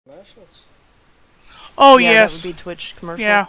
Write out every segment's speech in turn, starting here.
Commercials. Oh Yeah, that would yes. be Twitch commercial. Yeah.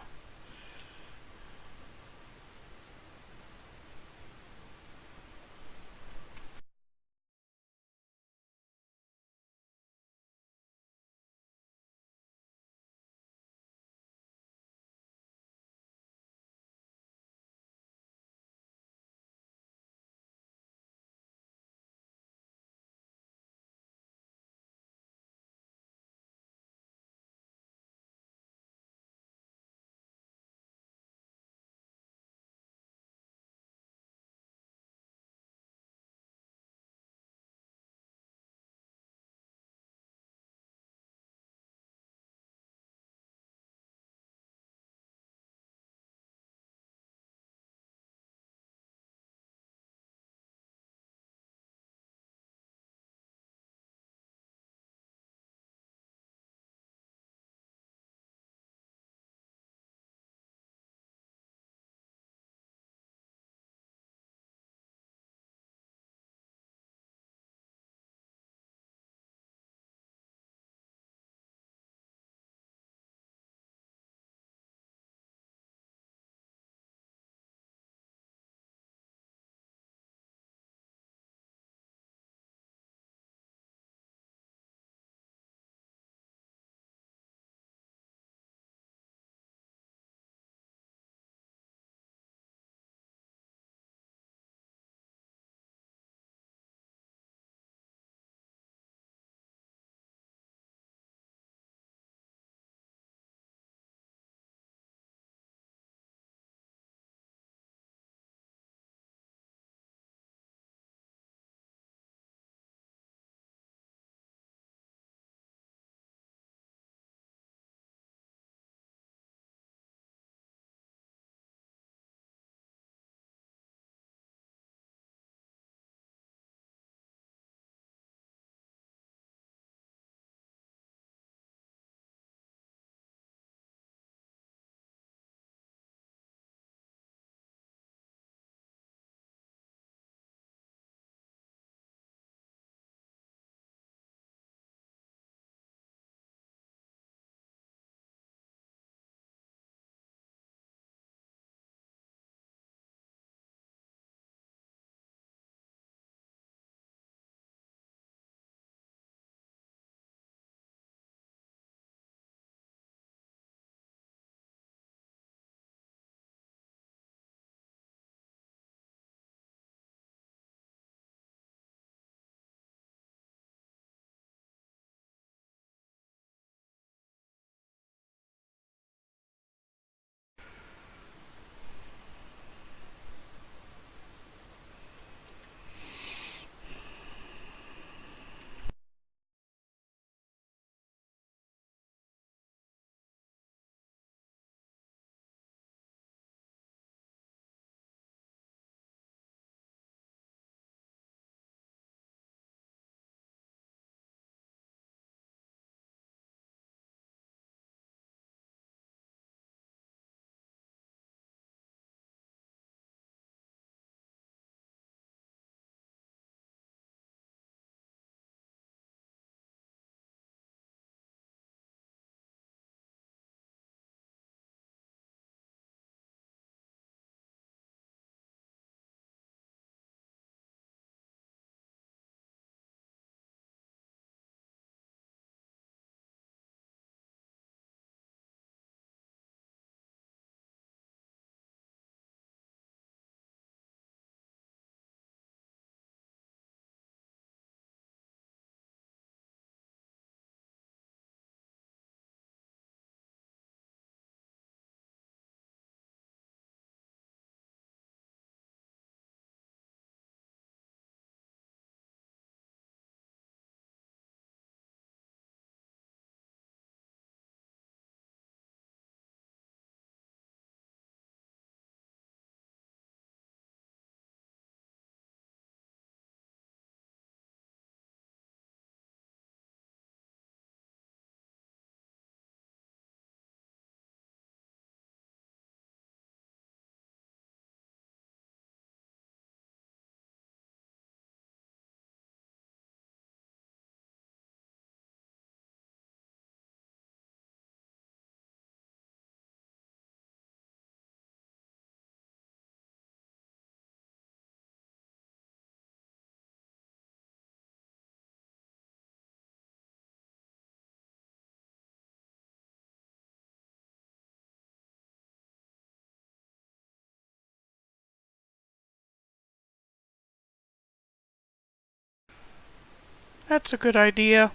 That's a good idea.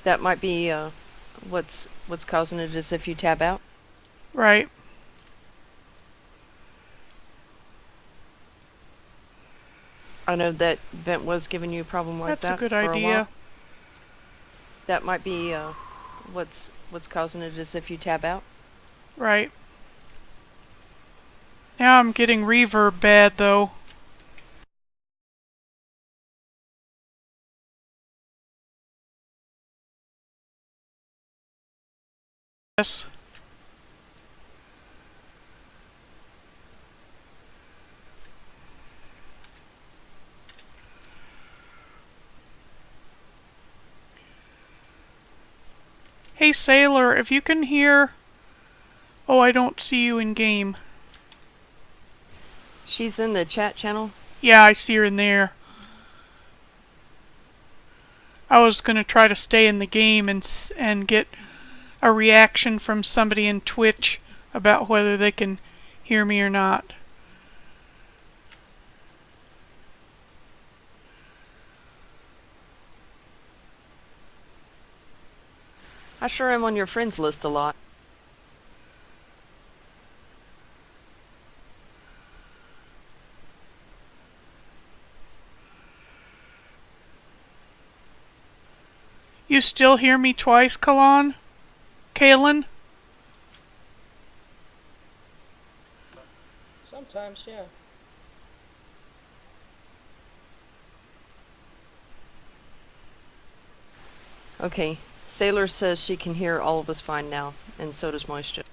That might be what's causing it is if you tab out. Right. I know that vent was giving you a problem like That's a that good for a while. idea. That might be what's causing it is if you tab out. Right. Now I'm getting reverb bad though. Yes. Hey Sailor, if you can hear... Oh, I don't see you in game. She's in the chat channel. Yeah, I see her in there. I was gonna try to stay in the game and get a reaction from somebody in Twitch about whether they can hear me or not. I sure am on your friends list a lot. You still hear me twice, Kahlann? Kahlann? Sometimes, yeah. Okay. Sailor says she can hear all of us fine now, and so does Moisture.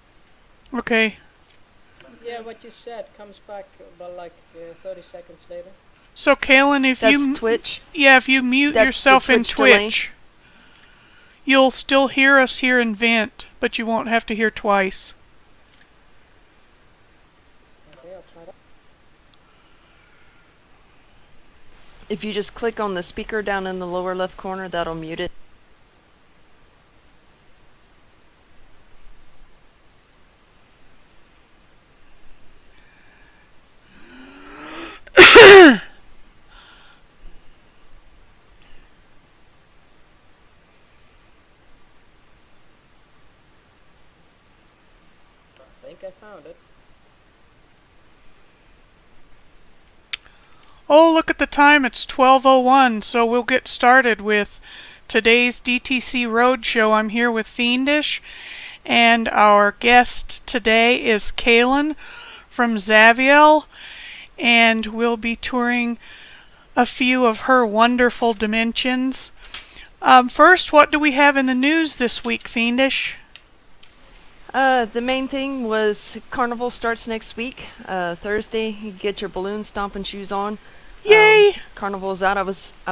Okay. Yeah, what you said comes back about like 30 seconds later. So Kahlann, if That's you... Twitch. Yeah, if you mute That's yourself in Twitch delay. Twitch, you'll still hear us here in Vent, but you won't have to hear twice. Okay, I'll try that. If you just click on the speaker down in the lower left corner, that'll mute it. I think I found it. Oh, look at the time. It's 12:01, so we'll get started with today's DTC Roadshow. I'm here with Fiendish, and our guest today is Kahlann from Zaviel, and we'll be touring a few of her wonderful dimensions. First, what do we have in the news this week, Fiendish? The main thing was Carnival starts next week. Thursday, you get your balloon stomping shoes on. Yay! Carnival's out. I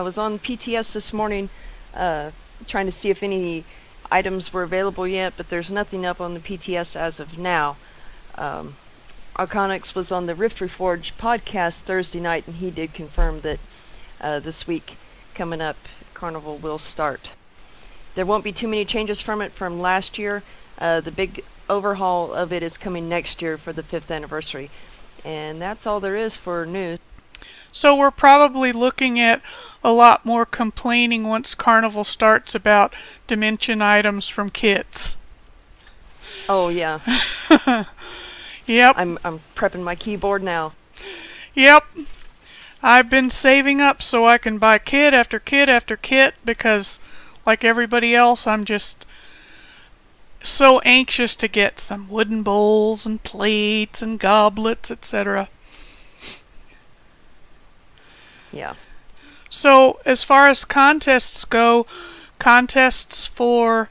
was on PTS this morning, trying to see if any items were available yet, but there's nothing up on the PTS as of now. Arconix was on the Rift Reforged podcast Thursday night, and he did confirm that this week coming up, Carnival will start. There won't be too many changes from it from last year. The big overhaul of it is coming next year for the 5th anniversary. And that's all there is for news. So we're probably looking at a lot more complaining once Carnival starts about dimension items from kits. Oh yeah. Yep. I'm prepping my keyboard now. Yep. I've been saving up so I can buy kit after kit after kit because, like everybody else, I'm just so anxious to get some wooden bowls and plates and goblets, etc. Yeah. So as far as contests go, contests for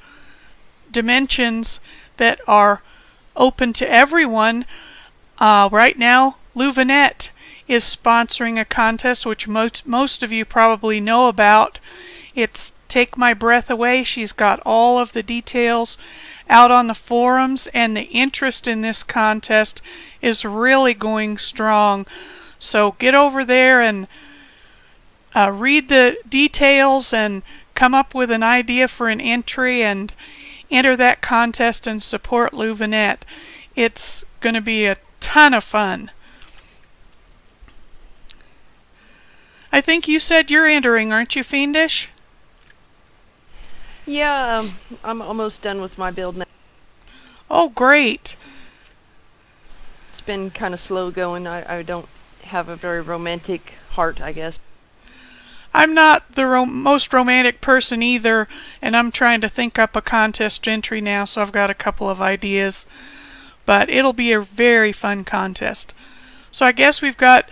dimensions that are open to everyone, right now Louvanet is sponsoring a contest which most of you probably know about. It's Take My Breath Away. She's got all of the details out on the forums, and the interest in this contest is really going strong. So get over there and read the details and come up with an idea for an entry and enter that contest and support Louvanet. It's going to be a ton of fun. I think you said you're entering, aren't you, Fiendish? Yeah, I'm almost done with my build now. Oh, great. It's been kind of slow going. I don't have a very romantic heart, I guess. I'm not the most romantic person either, and I'm trying to think up a contest entry now, so I've got a couple of ideas. But it'll be a very fun contest. So I guess we've got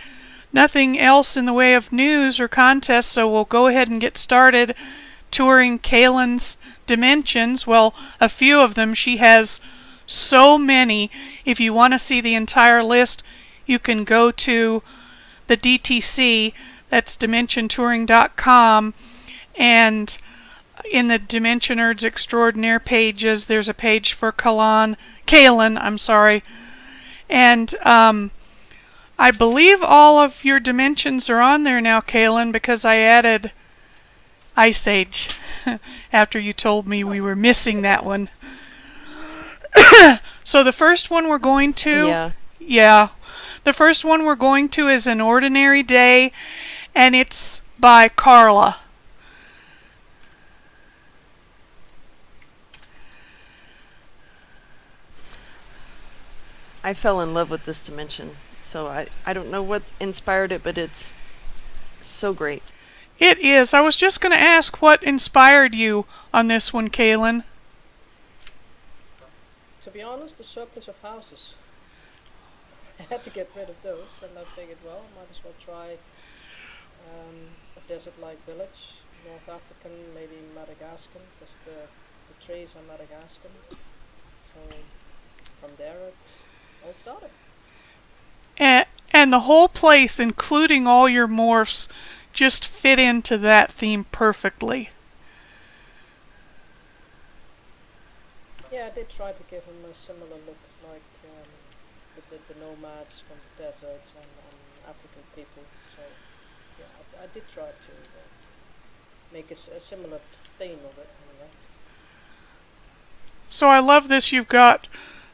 nothing else in the way of news or contests, so we'll go ahead and get started touring Kahlann's dimensions. Well, a few of them. She has so many. If you want to see the entire list, you can go to the DTC, that's DimensionTouring.com, and in the Dimension Nerds Extraordinaire pages, there's a page for Kahlann, and I believe all of your dimensions are on there now, Kahlann, because I added Ice Age after you told me we were missing that one. So the first one we're going to, the first one we're going to is An Ordinary Day, and it's by Carla. I fell in love with this dimension, so I don't know what inspired it, but it's so great. It is. I was just going to ask what inspired you on this one, Kahlann. To be honest, the surplus of houses. I had to get rid of those, and I figured, well, might as well try a desert-like village, North African, maybe Madagascar, because the trees are Madagascar. So from there it all started. And the whole place, including all your morphs, just fit into that theme perfectly. Yeah, I did try to give them a similar look, like with the nomads from the deserts and African people. So yeah, I did try to make a similar theme of it. Anyway. So I love this. You've got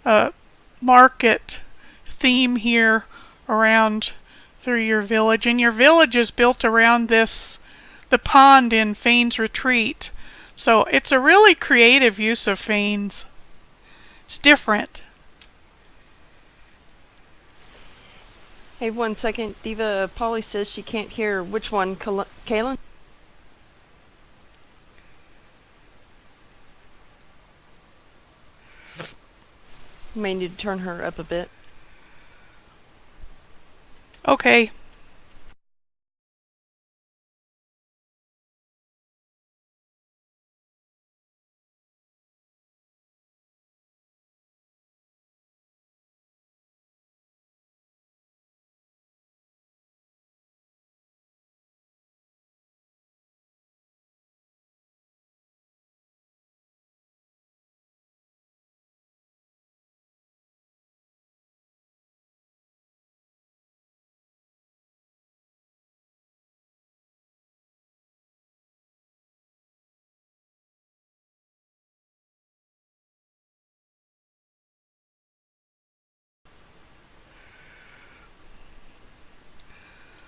a market theme here around through your village, and your village is built around the pond in Fane's Retreat. So it's a really creative use of Fane's. It's different. Hey, 1 second. Diva Polly says she can't hear which one, Kahlann? May need to turn her up a bit. Okay.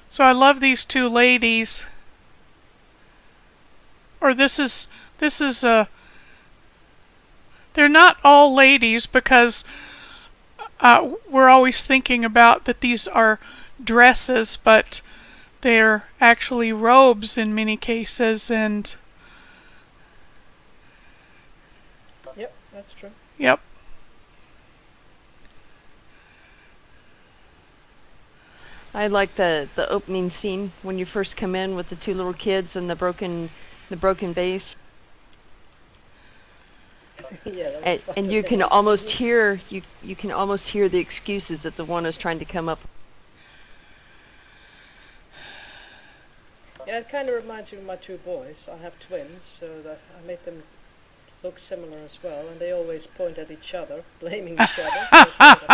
So I love these two ladies. Or this is they're not all ladies, because we're always thinking about that these are dresses, but they're actually robes in many cases. And Yep, that's true. yep. I like the opening scene when you first come in with the two little kids and the broken vase. Yeah, that was fun And to you think can of. almost hear you can almost hear the excuses that the one is trying to come up. Yeah, it kind of reminds me of my two boys. I have twins, so that I made them look similar as well, and they always point at each other, blaming each other. So I figured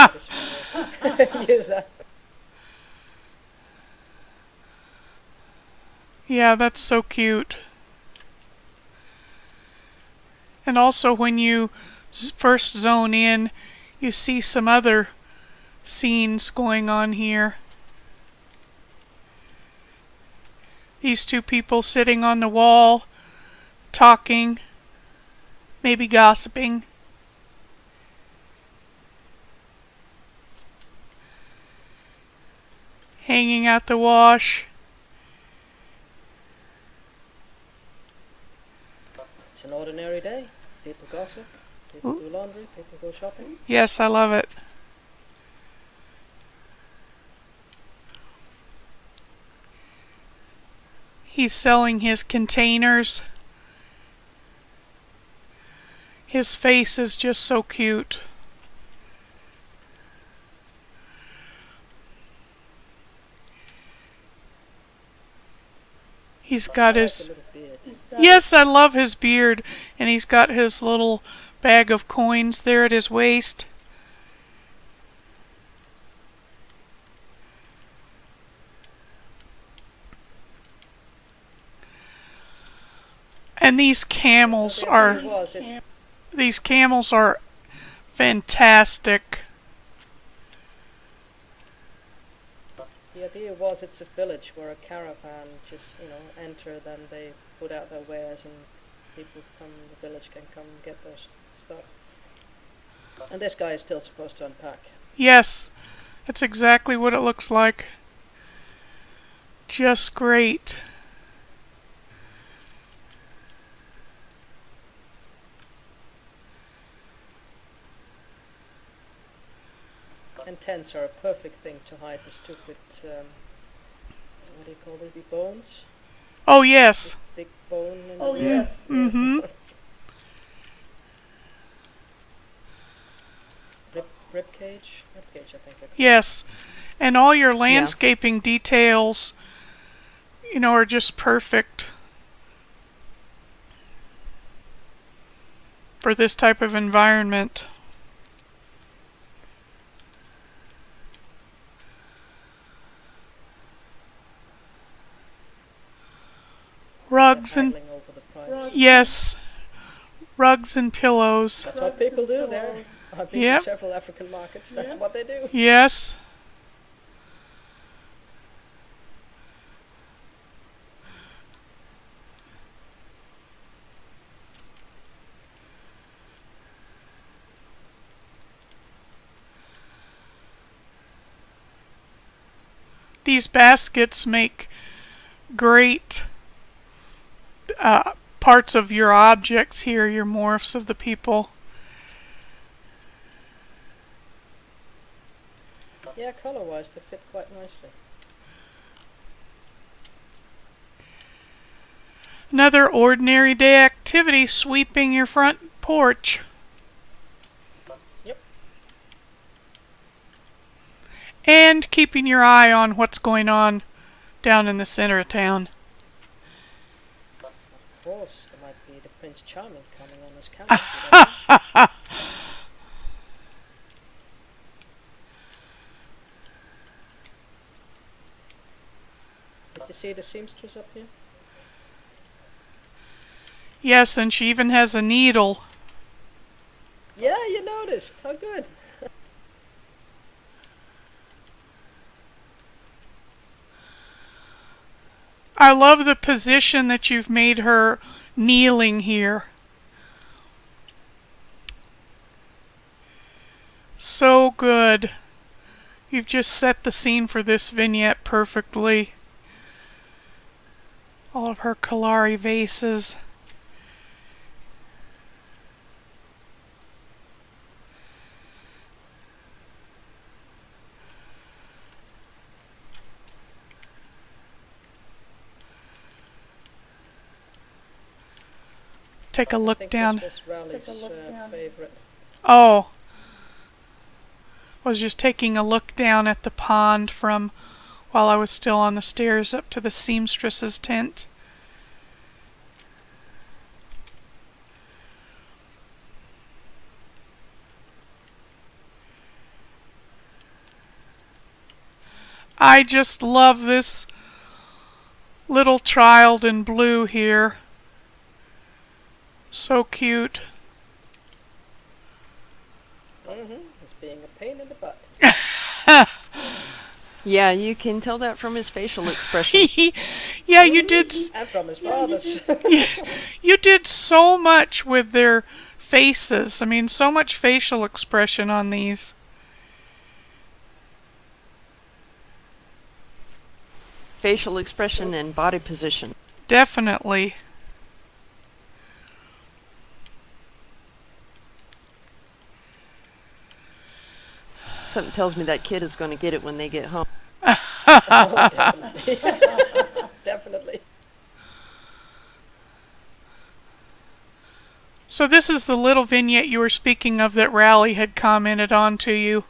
I might as well use that. Yeah, that's so cute. And also when you first zone in, you see some other scenes going on here. These two people sitting on the wall, talking, maybe gossiping. Hanging out the wash. It's an ordinary day. People gossip, people do laundry, people go shopping. Yes, I love it. He's selling his containers. His face is just so cute. He's got his... Yes, I love his beard. And he's got his little bag of coins there at his waist. And these camels are... These camels are fantastic. The idea was it's a village where a caravan just, enter, then they put out their wares and people from the village can come and get their stuff. And this guy is still supposed to unpack. Yes, that's exactly what it looks like. Just great. And tents are a perfect thing to hide the stupid, what do you call it, the bones? Oh, yes. The big bone in Oh, the yeah. Mm-hmm. Rib cage, I think. Yes. And all your landscaping details, are just perfect for this type of environment. Rugs and yes, rugs and pillows. That's what people do there. I've been to several African markets. That's what they do. Yes. These baskets make great parts of your objects here, your morphs of the people. Yeah, color-wise they fit quite nicely. Another ordinary day activity, sweeping your front porch. Yep. And keeping your eye on what's going on down in the center of town. Of course, there might be the Prince Charming coming on his camera. Did you see the seamstress up here? Yes, and she even has a needle. Yeah, you noticed. How good. I love the position that you've made her kneeling here. So good. You've just set the scene for this vignette perfectly. All of her Kalari vases. Take a look down. This was Raleigh's favorite. Oh. I was just taking a look down at the pond from while I was still on the stairs up to the seamstress's tent. I just love this little child in blue here. So cute. It's being a pain in the butt. Yeah, you can tell that from his facial expression. Yeah, you did. And from his father's. You did so much with their faces. I mean, so much facial expression on these. Facial expression and body position. Definitely. Something tells me that kid is going to get it when they get home. Oh, definitely. Definitely. So this is the little vignette you were speaking of that Rally had commented on to you.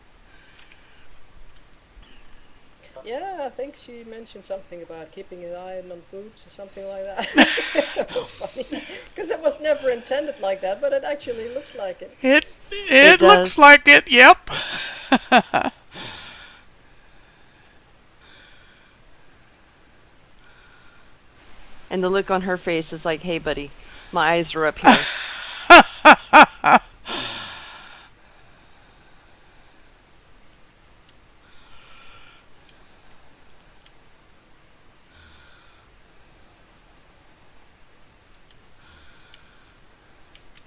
Yeah, I think she mentioned something about keeping an eye on boobs or something like that. It was funny because it was never intended like that, but it actually looks like it. It looks does. like it. Yep. And the look on her face is like, hey, buddy, my eyes are up here.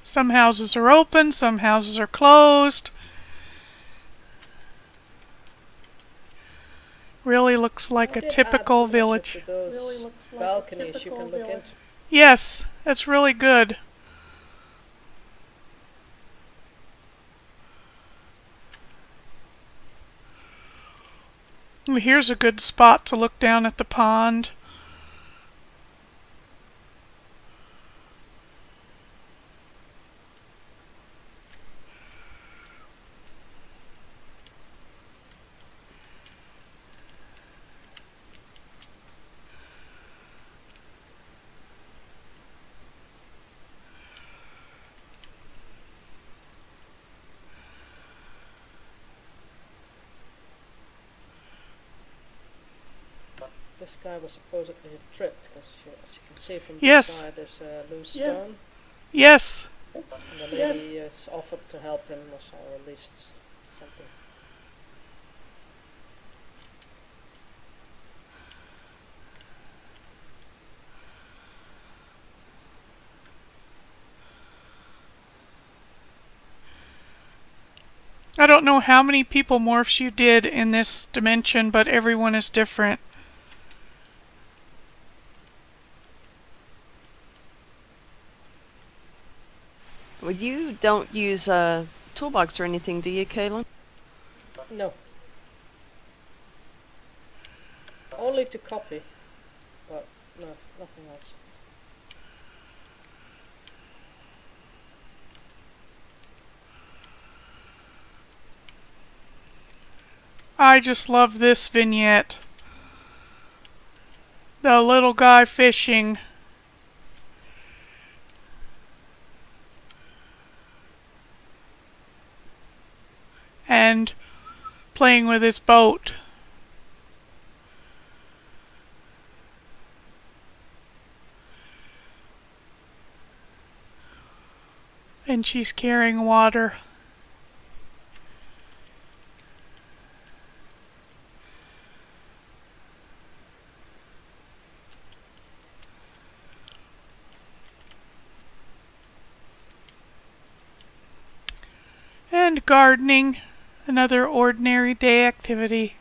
Some houses are open, some houses are closed. Really looks like a typical village. Those balconies you can look into. Yes, that's really good. Here's a good spot to look down at the pond. This guy was supposedly tripped because as you can see from the Yes. side there's a loose stone. Yes. And the lady is offered to help him or at least something. I don't know how many people morphs you did in this dimension, but everyone is different. Well, you don't use a toolbox or anything, do you, Kahlann? No. Only to copy, but no, nothing else. I just love this vignette. The little guy fishing. And playing with his boat. And she's carrying water. And gardening, another ordinary day activity.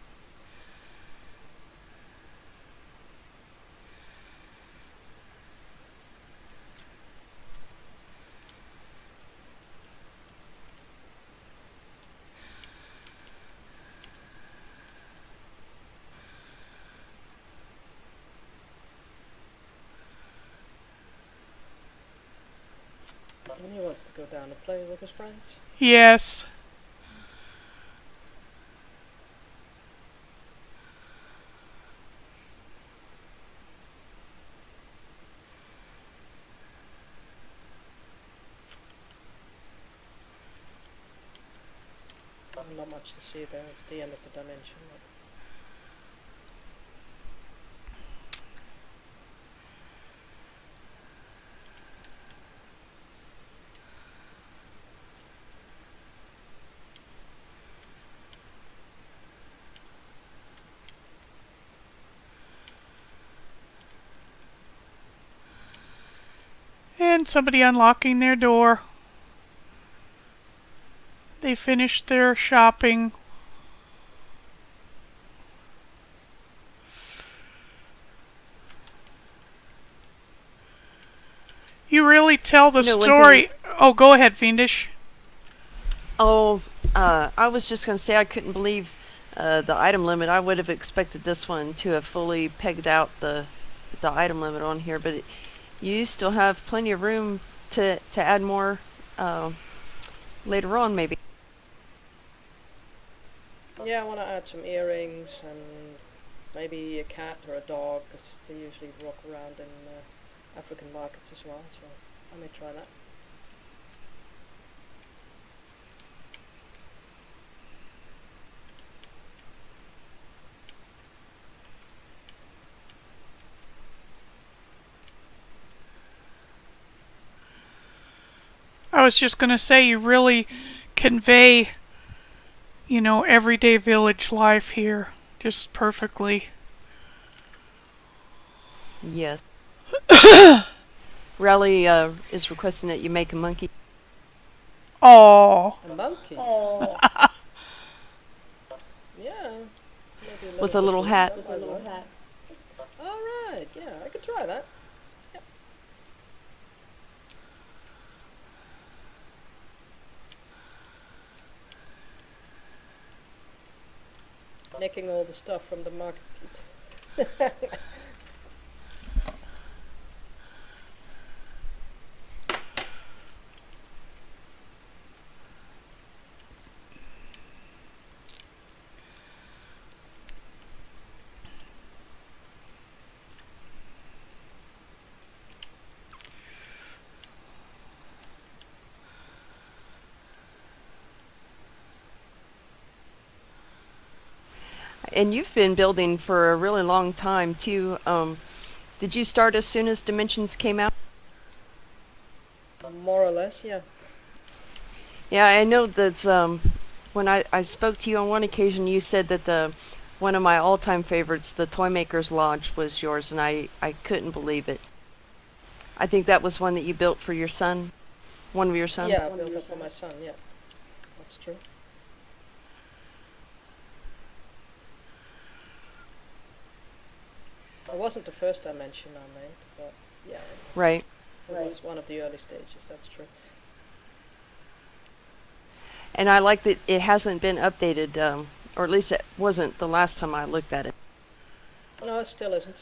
And he wants to go down and play with his friends. Yes. Not much to see there, it's the end of the dimension. And somebody unlocking their door. They finished their shopping. You really tell the story. Oh, go ahead, Fiendish. Oh, I was just going to say I couldn't believe the item limit. I would have expected this one to have fully pegged out the item limit on here, but you still have plenty of room to add more later on, maybe. Yeah, I want to add some earrings and maybe a cat or a dog, because they usually walk around in African markets as well, so I may try that. I was just going to say, you really convey, everyday village life here just perfectly. Yes. Raleigh is requesting that you make a monkey. Oh. A monkey? Yeah. Maybe With a little hat. Alright, yeah, I could try that. Yep. Nicking all the stuff from the market. And you've been building for a really long time too. Did you start as soon as Dimensions came out? More or less, yeah. Yeah, I know that when I spoke to you on one occasion, you said that one of my all-time favorites, the Toymaker's Lodge, was yours, and I couldn't believe it. I think that was one that you built for your son, one of your sons. Yeah, I built it for my son, yeah. That's true. It wasn't the first dimension I made, but yeah. Right. It was one of the early stages, that's true. And I like that it hasn't been updated, or at least it wasn't the last time I looked at it. No, it still isn't.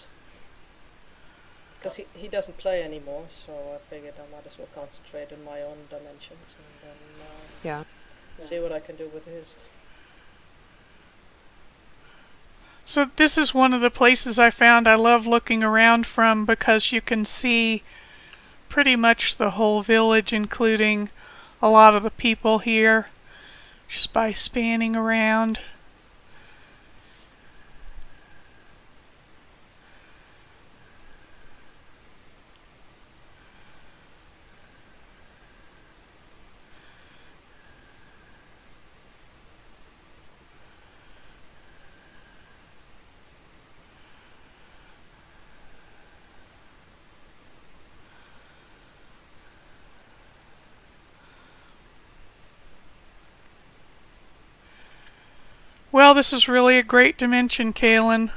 Because he doesn't play anymore, so I figured I might as well concentrate on my own dimensions and then see what I can do with his. So this is one of the places I found I love looking around from, because you can see pretty much the whole village, including a lot of the people here, just by spanning around. Well, this is really a great dimension, Kahlann.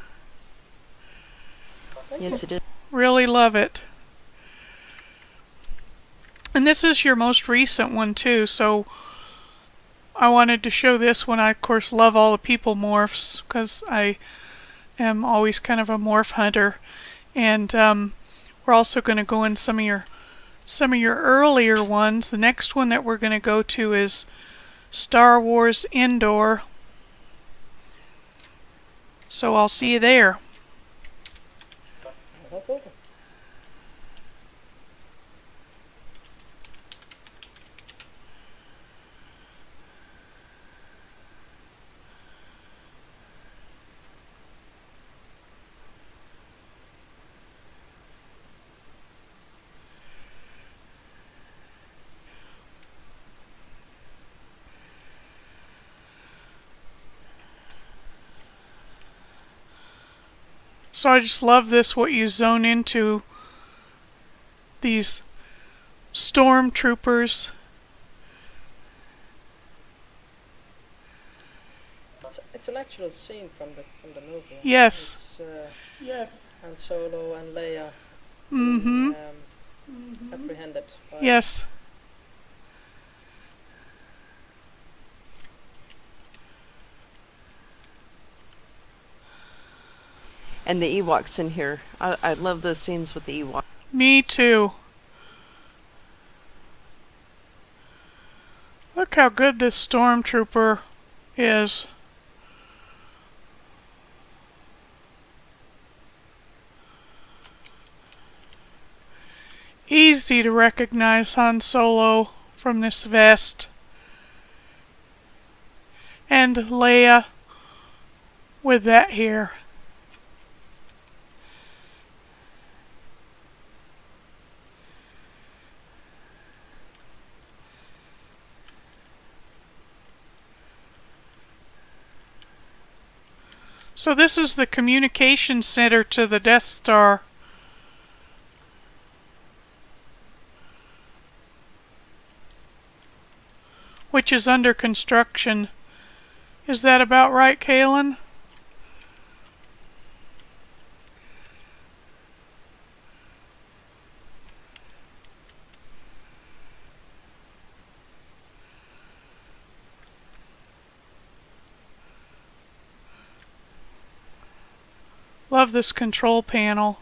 Yes, it is. Really love it. And this is your most recent one too, so I wanted to show this one. I, of course, love all the people morphs, because I am always kind of a morph hunter. And we're also going to go in some of your earlier ones. The next one that we're going to go to is Star Wars Indoor. So I'll see you there. So I just love this, what you zone into, these stormtroopers. It's an actual scene from the movie. Yes. It's Han Solo and Leia Mm-hmm. apprehended by Yes. And the Ewoks in here. I love those scenes with the Ewoks. Me too. Look how good this stormtrooper is. Easy to recognize Han Solo from this vest. And Leia with that hair. So this is the communication center to the Death Star. Which is under construction. Is that about right, Kahlann? Love this control panel.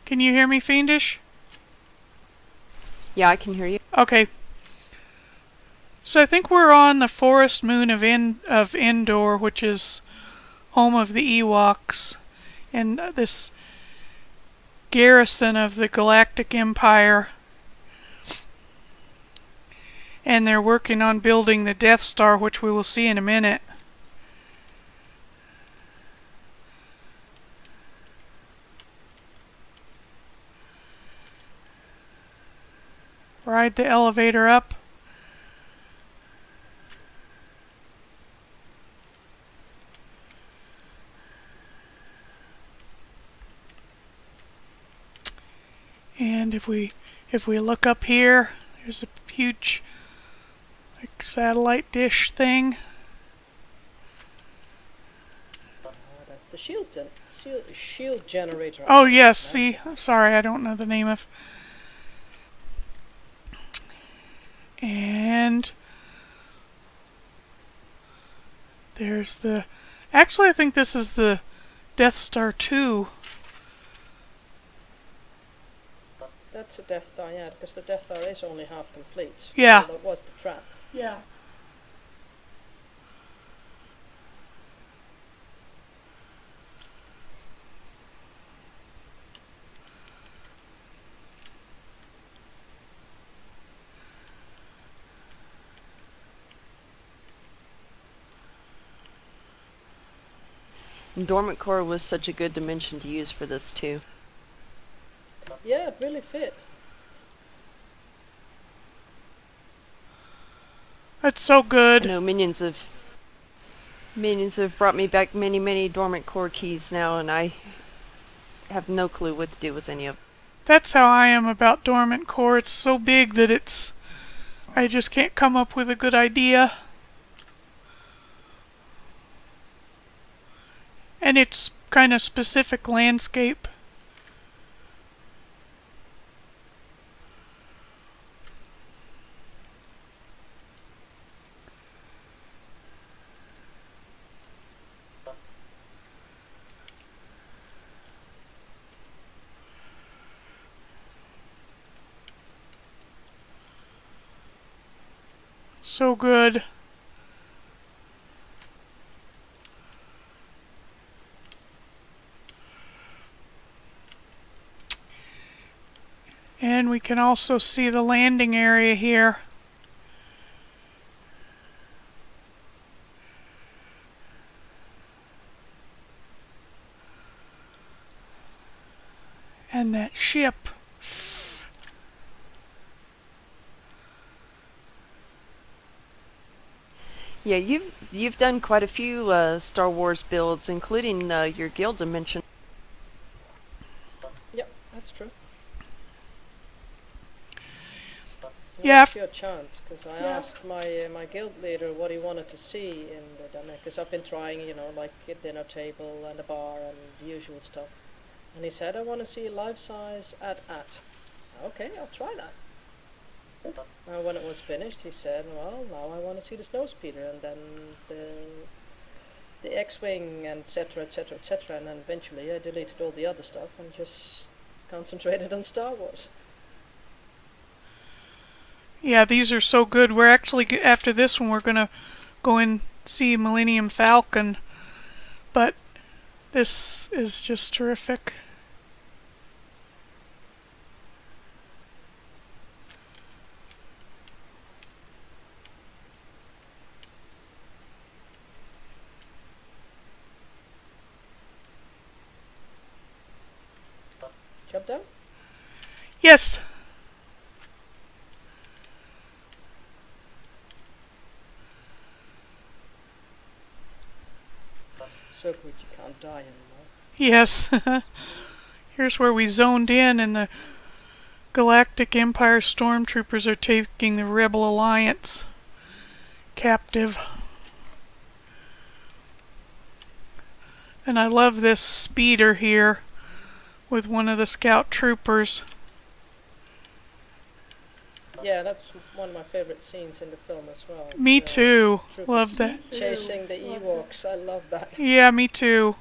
Can you hear me, Fiendish? Yeah, I can hear you. Okay. So I think we're on the forest moon of Endor, which is home of the Ewoks, and this garrison of the Galactic Empire. And they're working on building the Death Star, which we will see in a minute. Ride the elevator up. And if we look up here, there's a huge like satellite dish thing. that's the shield generator. Oh yes, see, I'm sorry, I don't know the name of. And there's the. Actually, I think this is the Death Star 2. That's a Death Star, yeah, because the Death Star is only half complete. Yeah. So that was the trap. Yeah. And dormant core was such a good dimension to use for this too. Yeah, it really fit. That's so I good. know minions have brought me back many dormant core keys now, and I have no clue what to do with any of them. That's how I am about dormant core. It's so big that I just can't come up with a good idea. And it's kind of specific landscape. So good. And we can also see the landing area here. And that ship. Yeah, you've done quite a few Star Wars builds, including your Guild Dimension. Yep, that's true. Yeah. It's your chance, because I asked my guild leader what he wanted to see in the demo, because I've been trying, like a dinner table and a bar and the usual stuff. And he said, I want to see life size at. Okay, I'll try that. And when it was finished, he said, well, now I want to see the snowspeeder, and then the X-wing, and etc., etc., etc. And then eventually I deleted all the other stuff and just concentrated on Star Wars. Yeah, these are so good. We're actually, after this one, we're going to go and see Millennium Falcon. But this is just terrific. Job done? Yes. So good you can't die anymore. Yes. Here's where we zoned in, and the Galactic Empire stormtroopers are taking the Rebel Alliance captive. And I love this speeder here with one of the scout troopers. Yeah, that's one of my favorite scenes in the film as well. Me too. Troopers Love that. chasing the Ewoks. I love that. Yeah, me too.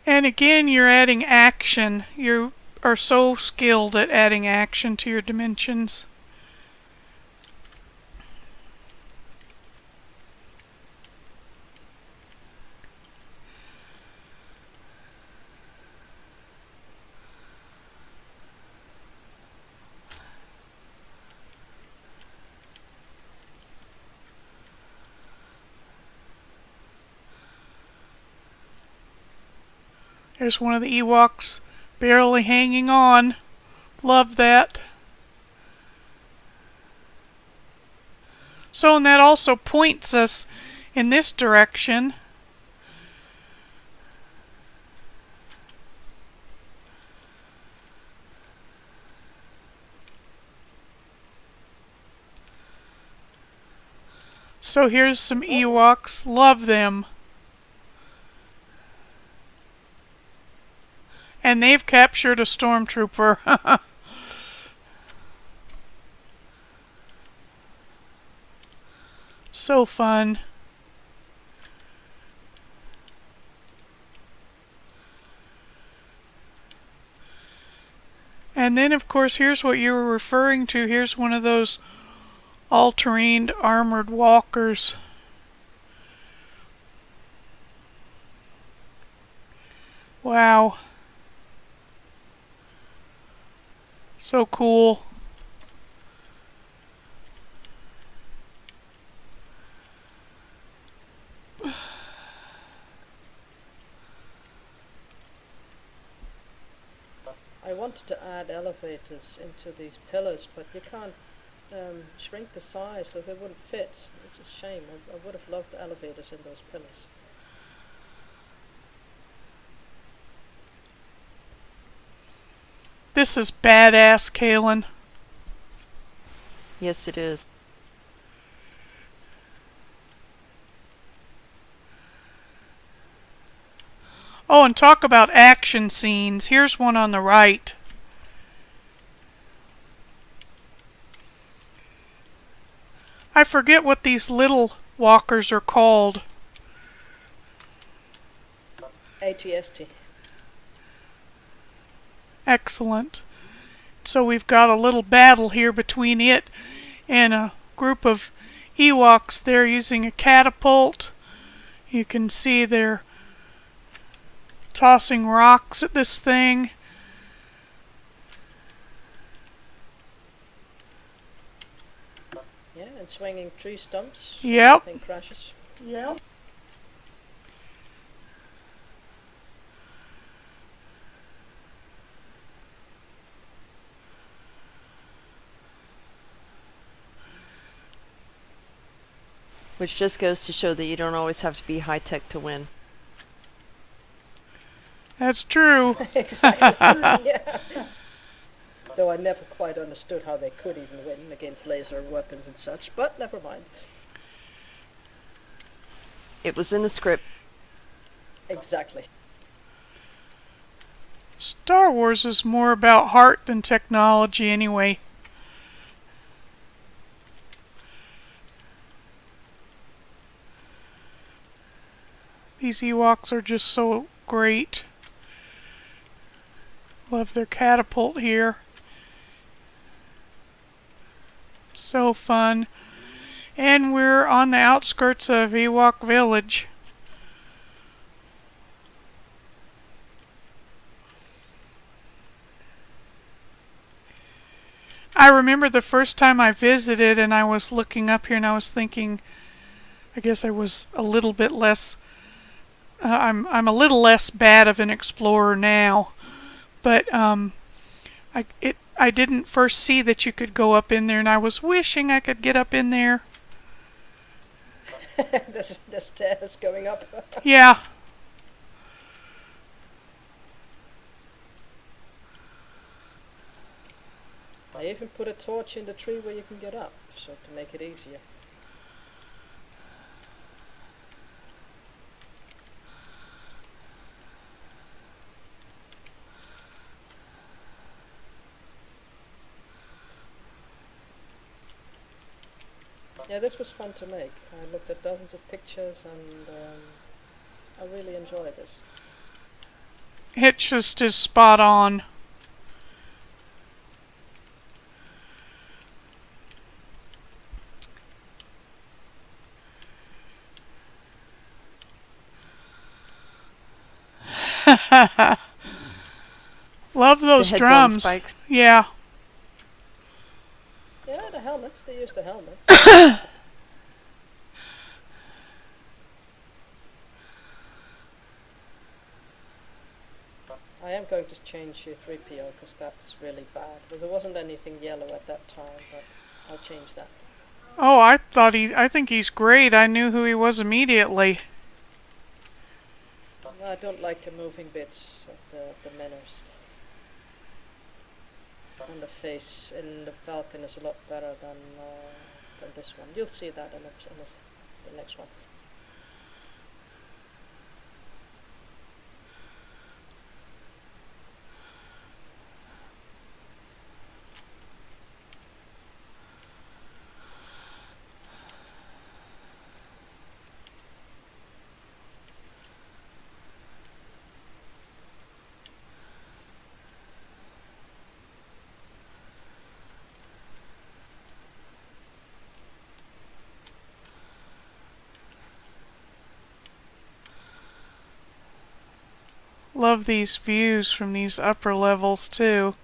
And again, you're adding action. You are so skilled at adding action to your dimensions. There's one of the Ewoks barely hanging on. Love that. So, and that also points us in this direction. So here's some Ewoks. Love them. And they've captured a stormtrooper. So fun. And then, of course, here's what you were referring to. Here's one of those all-terrain armored walkers. Wow. So cool. I wanted to add elevators into these pillars, but you can't shrink the size so they wouldn't fit, which is a shame. I would have loved elevators in those pillars. This is badass, Kahlann. Yes, it is. Oh, and talk about action scenes. Here's one on the right. I forget what these little walkers are called. ATST. Excellent. So we've got a little battle here between it and a group of Ewoks. They're using a catapult. You can see they're tossing rocks at this thing. Yeah, and swinging tree stumps. Yep. Thing crashes. Yep. Which just goes to show that you don't always have to be high-tech to win. That's true. Exactly. Yeah. Though I never quite understood how they could even win against laser weapons and such, but never mind. It was in the script. Exactly. Star Wars is more about heart than technology anyway. These Ewoks are just so great. Love their catapult here. So fun. And we're on the outskirts of Ewok Village. I remember the first time I visited and I was looking up here and I was thinking, I guess I was a little bit less, I'm a little less bad of an explorer now, but I didn't first see that you could go up in there and I was wishing I could get up in there. The stairs going up. Yeah. I even put a torch in the tree where you can get up, so to make it easier. Yeah, this was fun to make. I looked at dozens of pictures and I really enjoyed this. It just is spot on. Love those The head drums. spikes. Yeah. Yeah, the helmets, they use the helmets. I am going to change your 3PO because that's really bad. Because there wasn't anything yellow at that time, but I'll change that. Oh, I think he's great. I knew who he was immediately. I don't like the moving bits of the manners. And the face in the Falcon is a lot better than this one. You'll see that in the next one. Love these views from these upper levels too.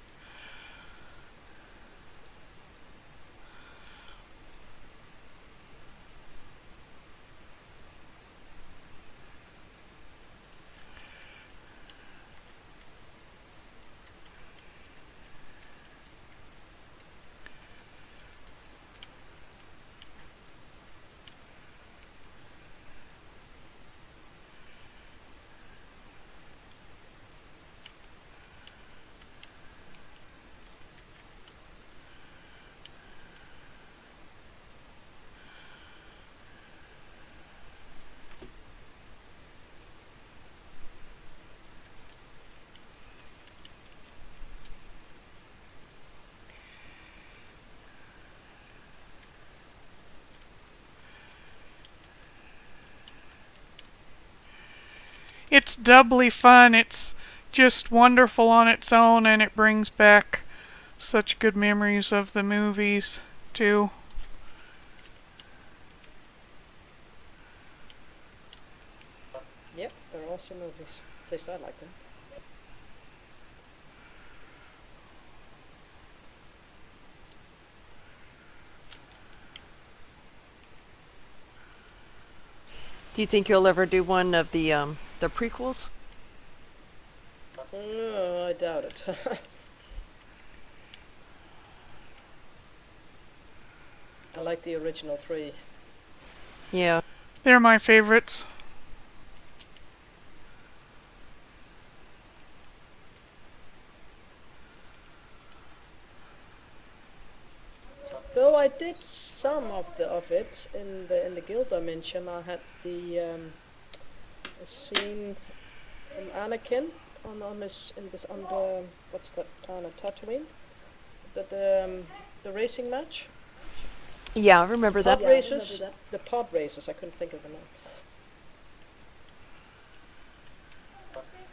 It's doubly fun. It's just wonderful on its own, and it brings back such good memories of the movies, too. Yep, they're awesome movies. At least I like them. Do you think you'll ever do one of the prequels? No, I doubt it. I like the original 3. Yeah. They're my favorites. Though I did some of it in the guild dimension. I had the a scene from Anakin on his in this on the what's that planet Tatooine? The racing match. Yeah, I remember that. Pod races. The pod races. I couldn't think of the name.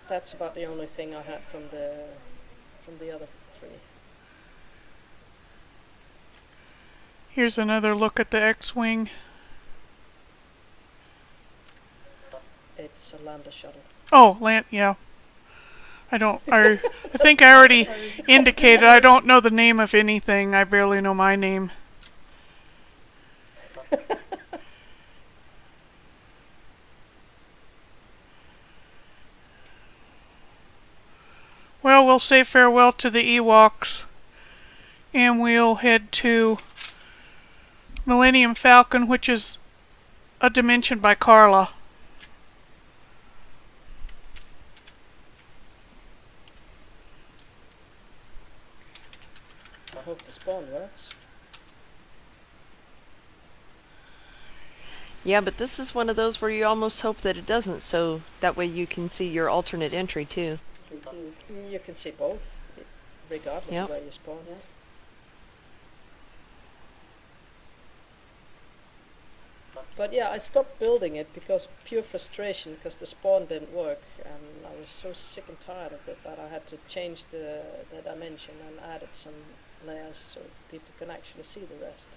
That's about the only thing I had from the other three. Here's another look at the X-Wing. It's a lander shuttle. Oh, yeah. I think I already indicated I don't know the name of anything. I barely know my name. Well, we'll say farewell to the Ewoks, and we'll head to Millennium Falcon, which is a dimension by Carla. I hope the spawn works. Yeah, but this is one of those where you almost hope that it doesn't, so that way you can see your alternate entry too. You can see both, regardless Yep. of where you spawn. Yeah. But yeah, I stopped building it because pure frustration, because the spawn didn't work, and I was so sick and tired of it that I had to change the dimension and added some layers so people can actually see the rest.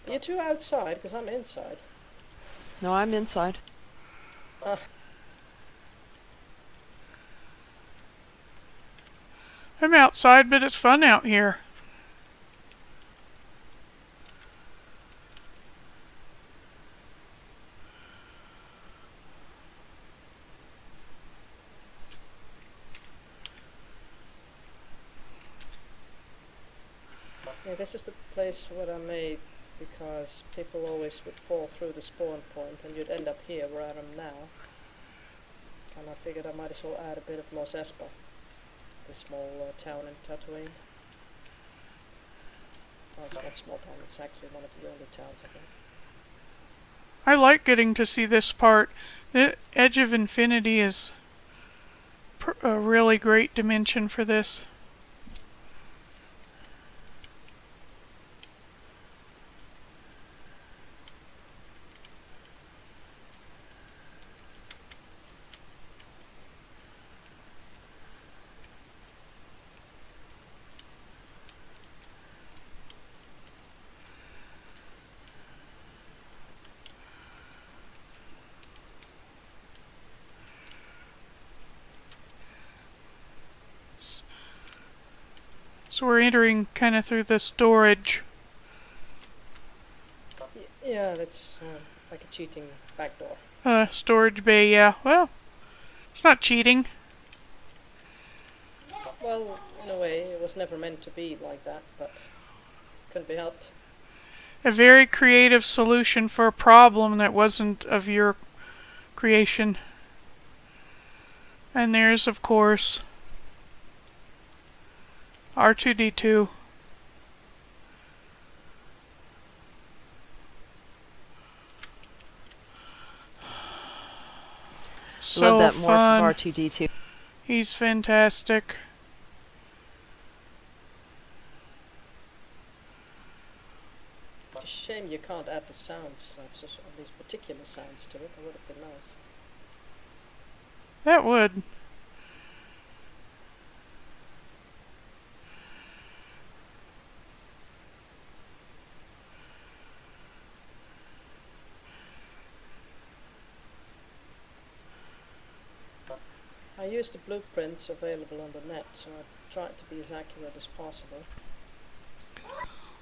You two outside, because I'm inside. No, I'm inside. I'm outside, but it's fun out here. Yeah, this is the place where I made, because people always would fall through the spawn point and you'd end up here where I am now. And I figured I might as well add a bit of Mos Espa, the small town in Tatooine. Well, it's not a small town, it's actually one of the older towns, I think. I like getting to see this part. The Edge of Infinity is a really great dimension for this. So we're entering kind of through the storage. Yeah, that's like a cheating backdoor. Storage bay, yeah. Well, it's not cheating. Well, in a way, it was never meant to be like that, but couldn't be helped. A very creative solution for a problem that wasn't of your creation. And there's, of course, R2-D2. So Love that fun. morph of R2-D2. He's fantastic. It's a shame you can't add the sounds, of these particular sounds to it. That would have been nice. That would. I used the blueprints available on the net, so I tried to be as accurate as possible.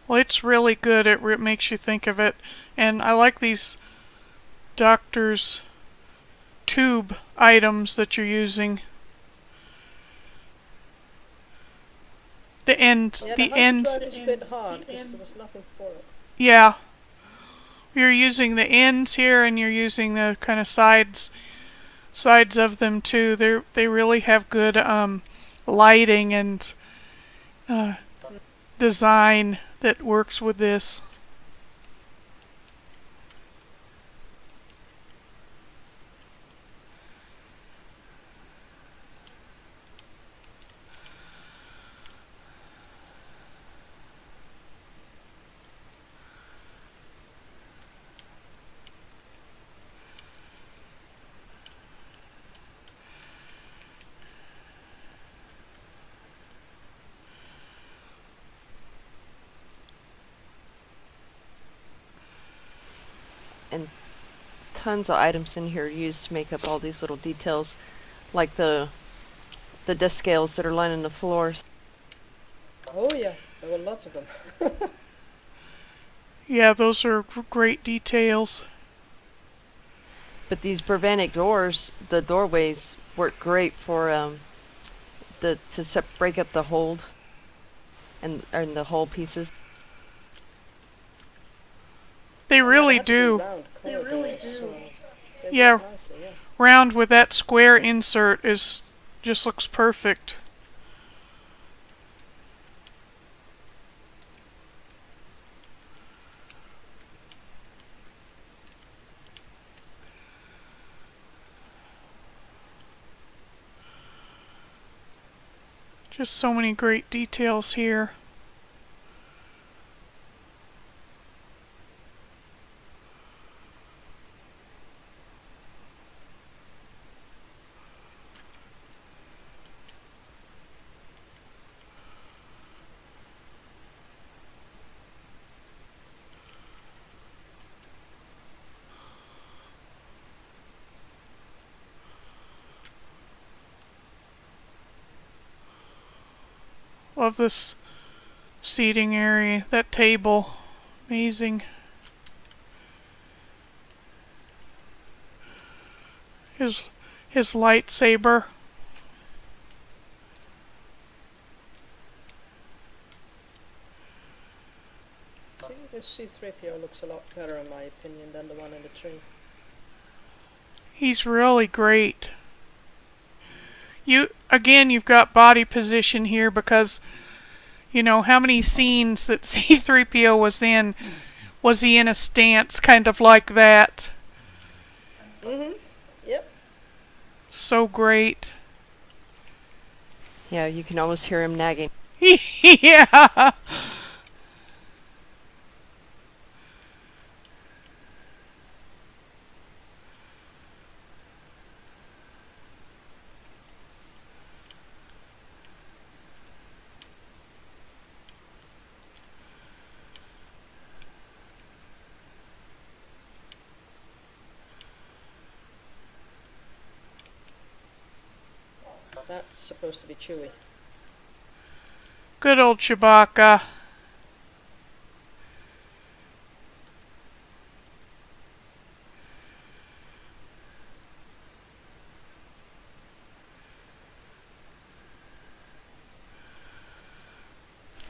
Well, it's really good. It makes you think of it. And I like these doctor's tube items that you're using. Yeah, the ends. hyperdrive is a bit hard because there was nothing for it. Yeah. You're using the ends here, and you're using the kind of sides of them too. They really have good lighting and uh, design that works with this. And tons of items in here used to make up all these little details, like the desk scales that are lining the floors. Oh yeah, there were lots of them. Yeah, those are great details. But these Burvanic doors, the doorways work great for break up the hold and the hole pieces. They really Had to be do. round corridors, so they Yeah, work nicely, yeah. round with that square insert is just looks perfect. Just so many great details here. Love this seating area, that table, amazing. His his lightsaber. I think this C-3PO looks a lot better in my opinion than the one in the tree. He's really great. You've got body position here because you know how many scenes that C-3PO was he in a stance kind of like that. Yep. So great. Yeah, you can almost hear him nagging. Yeah. That's supposed to be Chewie. Good old Chewbacca.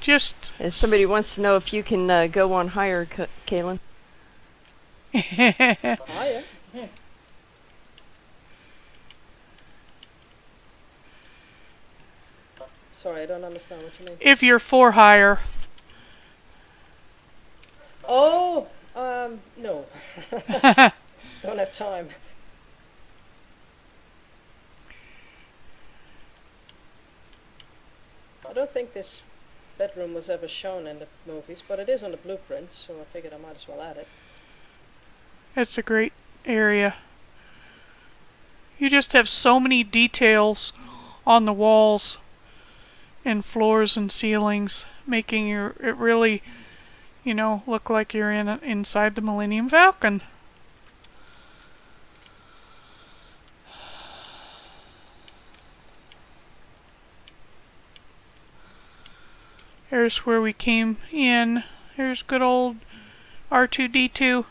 Just If somebody wants to know if you can go on higher, Kahlann. Ah, yeah. Sorry, I don't understand what you mean. if you're for hire. Oh, no. Don't have time. I don't think this bedroom was ever shown in the movies, but it is on the blueprints, so I figured I might as well add it. It's a great area. You just have so many details on the walls and floors and ceilings, making it really, look like you're inside the Millennium Falcon. Here's where we came in. Here's good old R2-D2.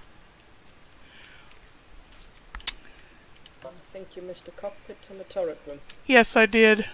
I think you missed the cockpit and the turret room. Yes, I did.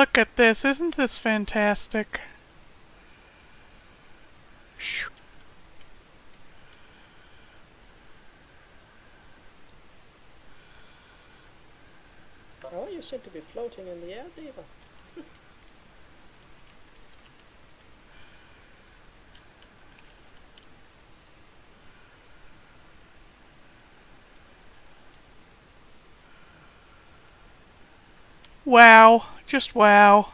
look at this. Isn't this fantastic? Oh, you seem to be floating in the air, Diva. Wow. Just wow.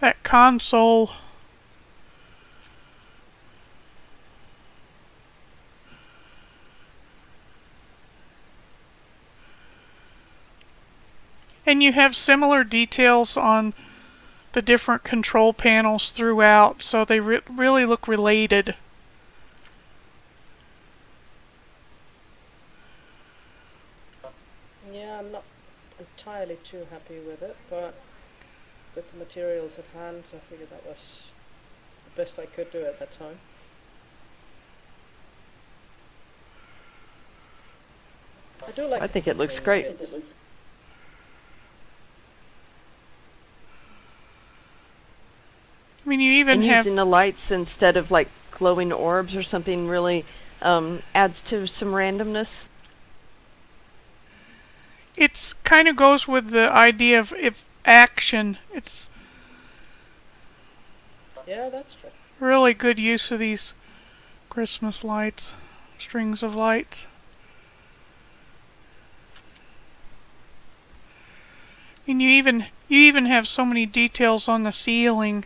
That console. And you have similar details on the different control panels throughout, so they really look related. Yeah, I'm not entirely too happy with it, but with the materials at hand, I figured that was the best I could do at that time. I think it looks great. I mean, you even And have using the lights instead of like glowing orbs or something really adds to some randomness. it's kind of goes with the idea of if action. It's Yeah, that's true. really good use of these Christmas lights, strings of lights. And you even have so many details on the ceiling.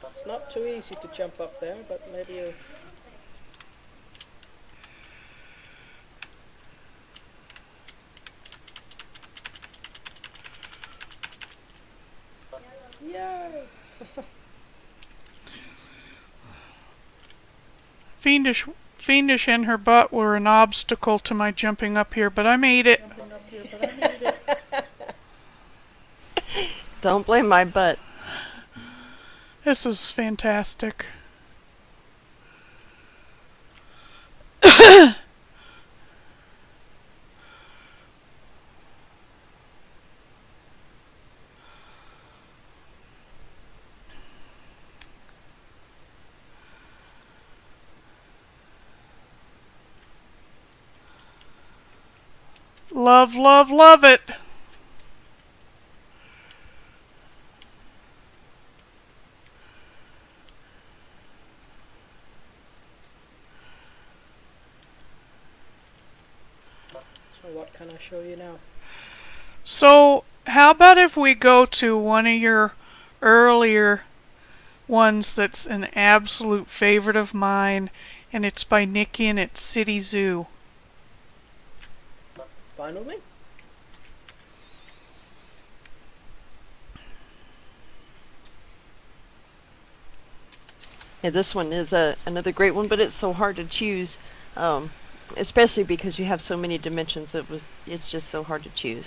It's not too easy to jump up there, but maybe you... Yay! Fiendish and her butt were an obstacle to my jumping up here, but I made it. Jumping up here, but I made it. Don't blame my butt. This is fantastic. Love, love, love it. So what can I show you now? So, how about if we go to one of your earlier ones that's an absolute favorite of mine, and it's by Nikki and it's City Zoo. Fine with me? Yeah, this one is another great one, but it's so hard to choose, especially because you have so many dimensions. It's just so hard to choose.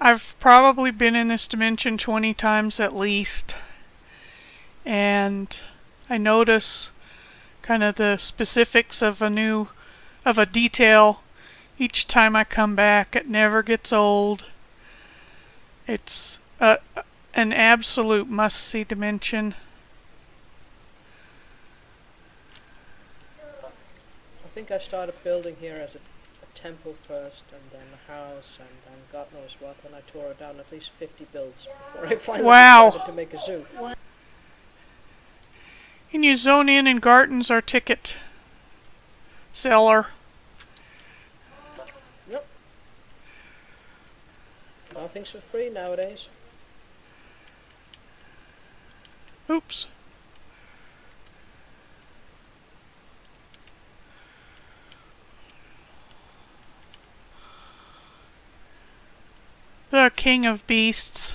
I've probably been in this dimension 20 times at least, and I notice kind of the specifics of a detail each time I come back. It never gets old. It's an absolute must-see dimension. I think I started building here as a temple first, and then a house, and then God knows what, and I tore down at least 50 builds before I finally decided to make a zoo. And you zone in and Garton's our ticket seller. Nothing's for free nowadays. Oops. The king of beasts.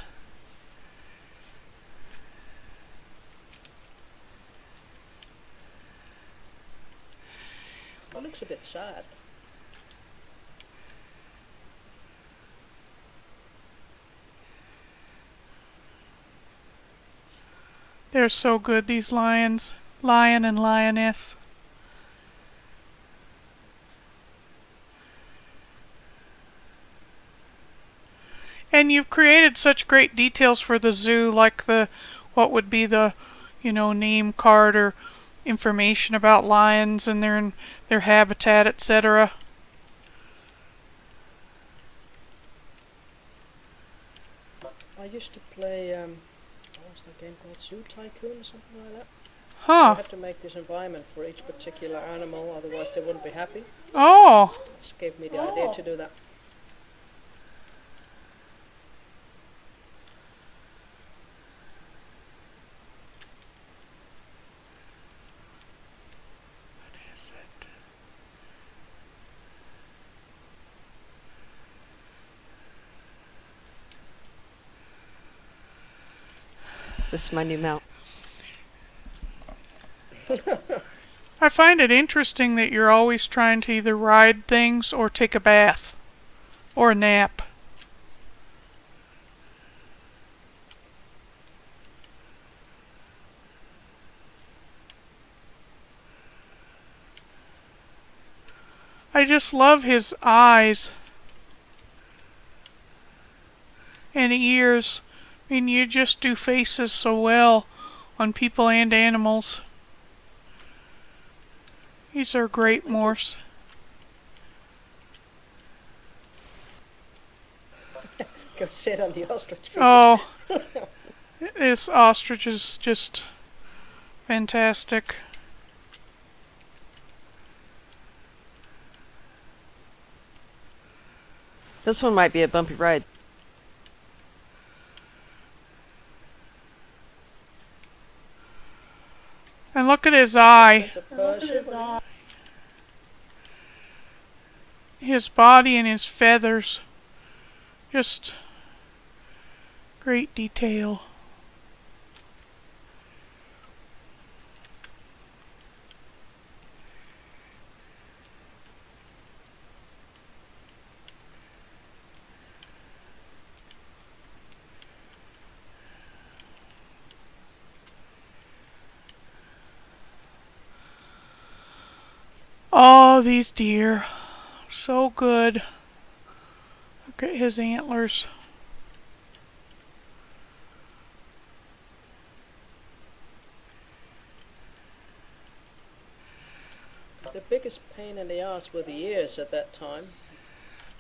It looks a bit sad. They're so good, these lions. Lion and lioness. And you've created such great details for the zoo, like what would be the, name card or information about lions and their habitat, etc. I used to play, what was that game called? Zoo Tycoon or something like that? Huh. You had to make this environment for each particular animal, otherwise they wouldn't be happy. Oh. This gave me the idea to do that. What is it? This is my new mount. I find it interesting that you're always trying to either ride things or take a bath or a nap. I just love his eyes and ears. I mean, you just do faces so well on people and animals. These are great morphs. Go sit on the ostrich. Oh, this ostrich is just fantastic. This one might be a bumpy ride. And look at his eye. It's a Persian. His body and his feathers. Just great detail. Oh, these deer. So good. Look at his antlers. The biggest pain in the ass were the ears at that time.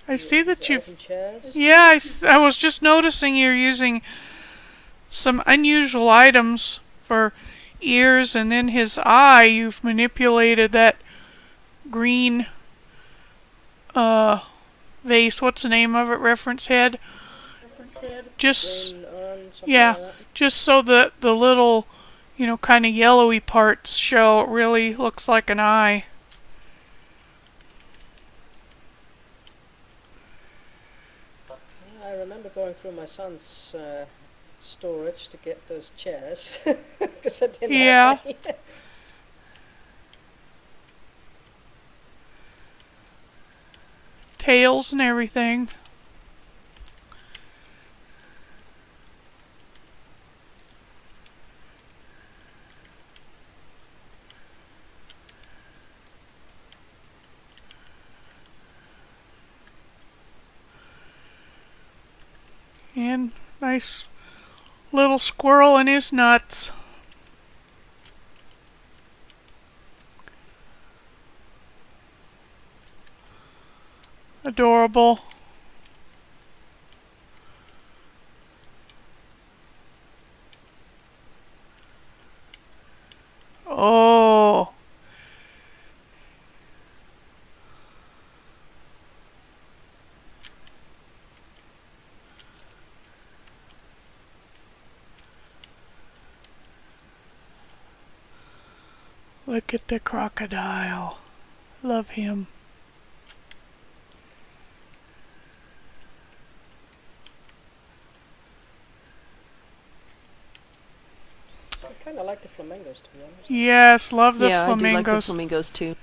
I see that you've... Open chairs. Yeah, I was just noticing you're using some unusual items for ears, and then his eye, you've manipulated that green vase. What's the name of it? Reference head? Just... Green urn, something Yeah, like that. just so that the little, kind of yellowy parts show. It really looks like an eye. I remember going through my son's storage to get those chairs because I didn't Yeah. have any. Tails and everything. And nice little squirrel in his nuts. Adorable. Oh. Look at the crocodile. Love him. I kind of like the flamingos, to be honest. Yes, love the Yeah, I do like the flamingos. flamingos too.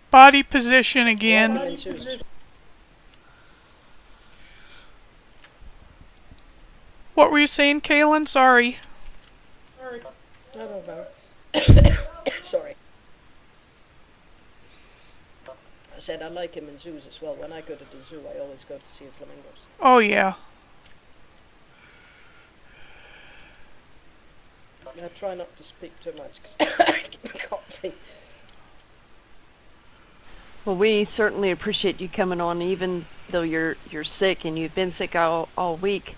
Body position again. Well, and Susan. What were you saying, Kahlann? Sorry. I don't know. Sorry. I said I like him in zoos as well. When I go to the zoo, I always go to see the flamingos. Oh, yeah. I try not to speak too much because I can't think. Well, we certainly appreciate you coming on, even though you're sick and you've been sick all week.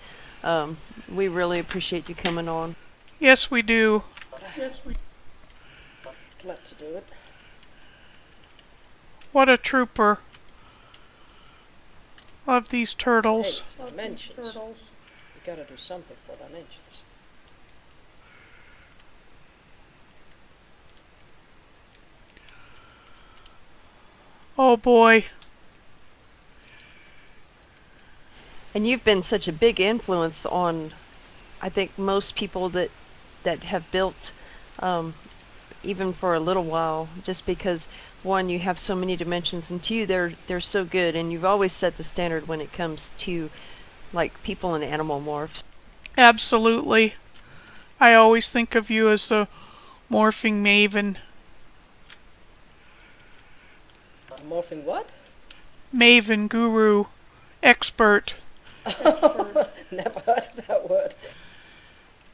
We really appreciate you coming on. Yes, we do. Glad to do it. What a trooper. Love these Hey, turtles. it's dimensions. We gotta do something for dimensions. Oh boy. And you've been such a big influence on, I think, most people that have built, even for a little while, just because one, you have so many dimensions, and two, they're so good, and you've always set the standard when it comes to like people and animal morphs. Absolutely. I always think of you as a morphing maven. Morphing what? Maven, guru, expert. Never heard of that word.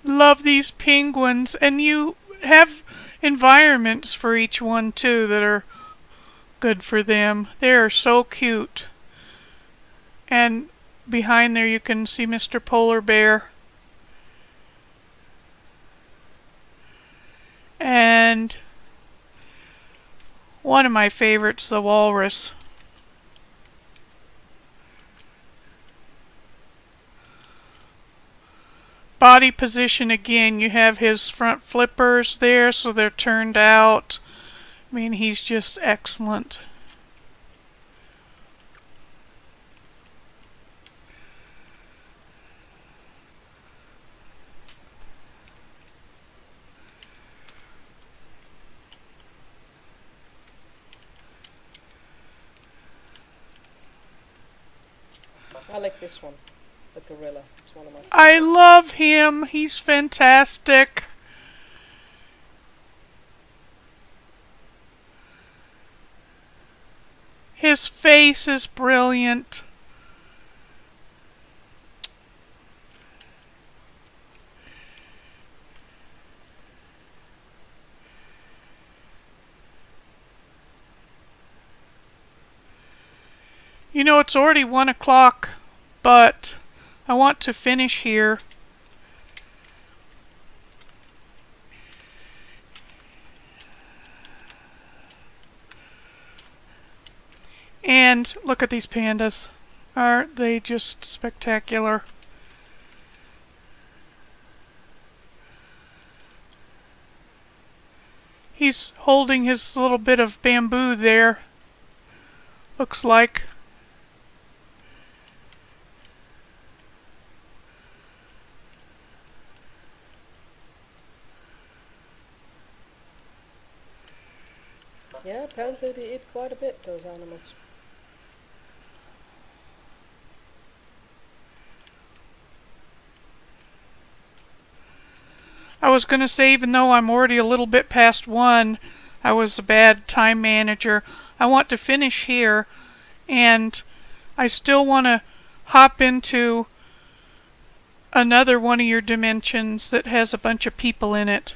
Love these penguins, and you have environments for each one too that are good for them. They are so cute. And behind there you can see Mr. Polar Bear. And one of my favorites, the walrus. Body position again, you have his front flippers there so they're turned out. I mean, he's just excellent. I like this one, the gorilla. It's one of my favorites. I love him. He's fantastic. His face is brilliant. You know, it's already 1 o'clock, but I want to finish here. And look at these pandas. Aren't they just spectacular? He's holding his little bit of bamboo there. Looks like. Yeah, apparently they eat quite a bit, those animals. I was going to say, even though I'm already a little bit past 1, I was a bad time manager. I want to finish here, and I still want to hop into another one of your dimensions that has a bunch of people in it.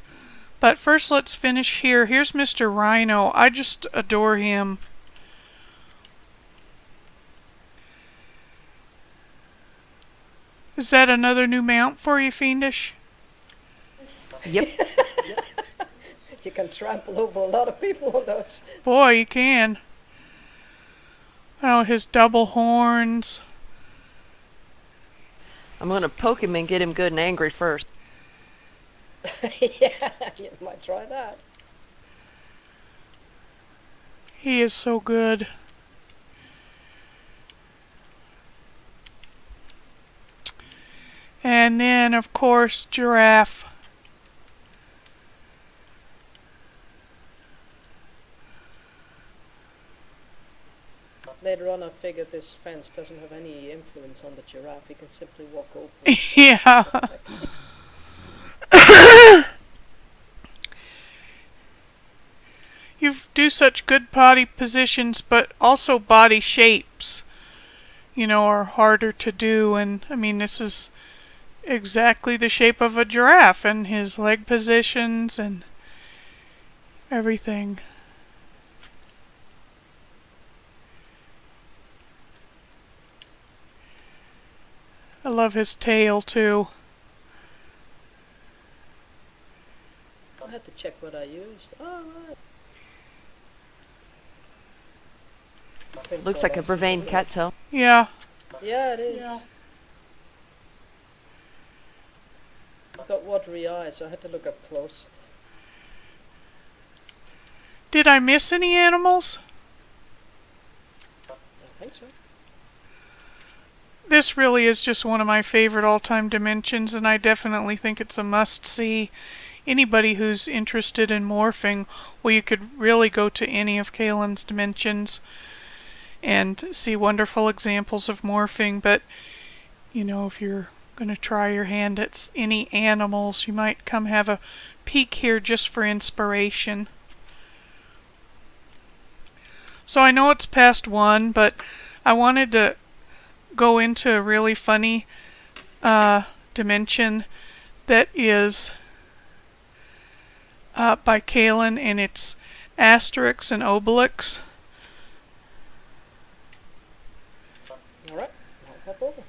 But first let's finish here. Here's Mr. Rhino. I just adore him. Is that another new mount for you, Fiendish? Yep. You can trample over a lot of people on those. Boy, you can. Oh, his double horns. I'm going to poke him and get him good and angry first. Yeah, you might try that. He is so good. And then, of course, giraffe. Later on, I figured this fence doesn't have any influence on the giraffe. He can simply walk over it. Yeah. You do such good body positions, but also body shapes, are harder to do. And I mean, this is exactly the shape of a giraffe, and his leg positions and everything. I love his tail too. I had to check what I used. Oh, right. Looks like a Brevane cattail. Yeah. Yeah, it is. Yeah. I've got watery eyes, so I had to look up close. Did I miss any animals? I think so. This really is just one of my favorite all-time dimensions, and I definitely think it's a must-see. Anybody who's interested in morphing, well, you could really go to any of Kahlann's dimensions and see wonderful examples of morphing, but, if you're going to try your hand at any animals, you might come have a peek here just for inspiration. So I know it's past 1, but I wanted to go into a really funny dimension that is by Kahlann, and it's Asterix and Obelix. Alright, I'll hop over.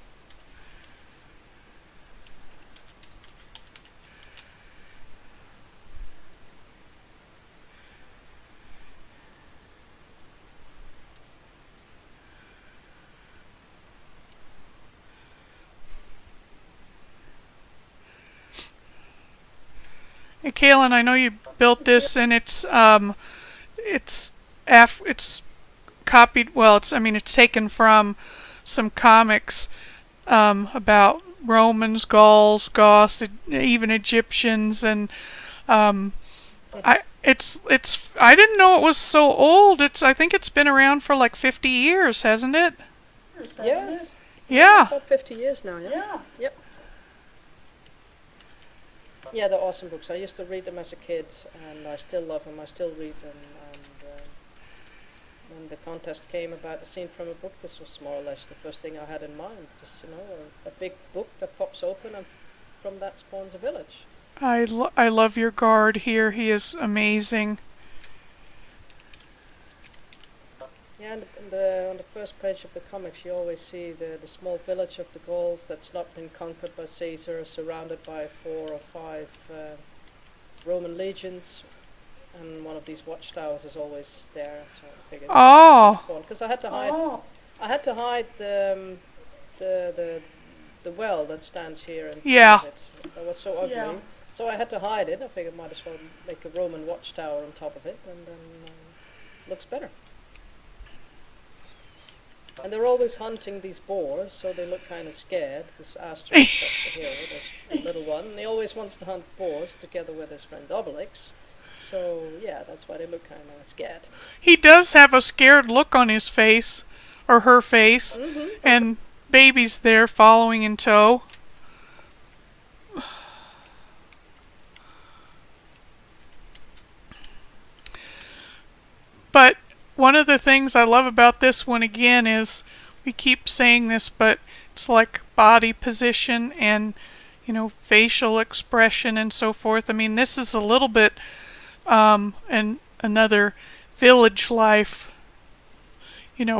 Hey, Kahlann, I know you built this, and it's copied. Well, it's taken from some comics about Romans, Gauls, Goths, even Egyptians, and I didn't know it was so old. I think it's been around for like 50 years, hasn't it? Yeah. Yeah. About 50 years now, yeah? Yeah. Yep. Yeah, they're awesome books. I used to read them as a kid, and I still love them. I still read them, and when the contest came about a scene from a book, this was more or less the first thing I had in mind. Just, a big book that pops open, and from that spawns a village. I love your guard here. He is amazing. Yeah, and on the first page of the comics, you always see the small village of the Gauls that's not been conquered by Caesar, surrounded by 4 or 5 Roman legions, and one of these watchtowers is always there. So I figured because I had to hide. I had to hide the well that stands here and that was so ugly. Yeah. So I had to hide it. I figured might as well make a Roman watchtower on top of it, and then looks better. And they're always hunting these boars, so they look kind of scared, because Asterix, that's the hero, there's a little one, and he always wants to hunt boars together with his friend Obelix. So, yeah, that's why they look kind of scared. He does have a scared look on his face, or her face, and baby's there following in tow. But one of the things I love about this one again is, we keep saying this, but it's like body position and, facial expression and so forth. I mean, this is a little bit and another village life,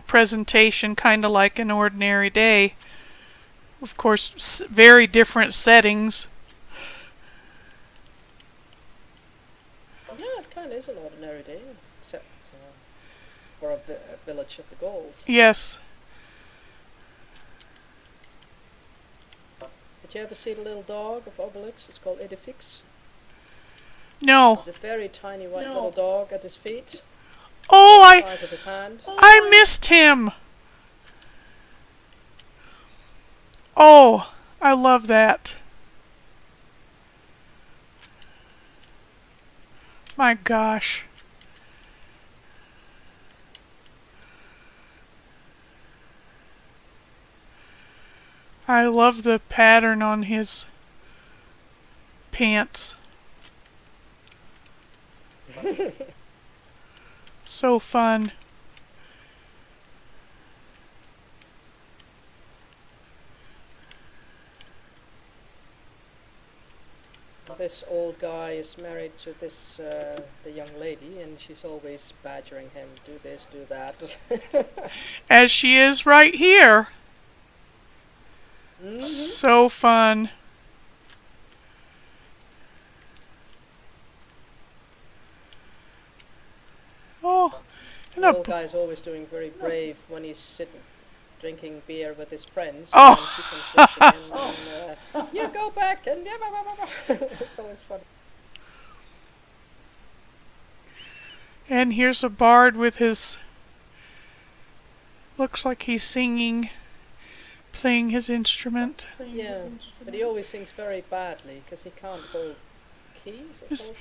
presentation, kind of like an ordinary day. Of course, very different settings. Yeah, it kind of is an ordinary day, except for a village of the Gauls. Yes. you ever see the little dog of Obelix? It's called Edifix. No. It's a very tiny white little dog at his feet. Oh, The size of his hand. I missed him. Oh, I love that. My gosh. I love the pattern on his pants. So fun. This old guy is married to this the young lady, and she's always badgering him, do this, do that. As she is right here. Mm-hmm. So fun. Oh, and The a old guy's always doing very brave when he's sitting drinking beer with his friends. Oh. And she comes rushing in and, you go back and yeah, blah, blah, blah, blah. It's always fun. And here's a bard with his, looks like he's singing, playing his instrument. Yeah, but he always sings very badly because he can't hold keys.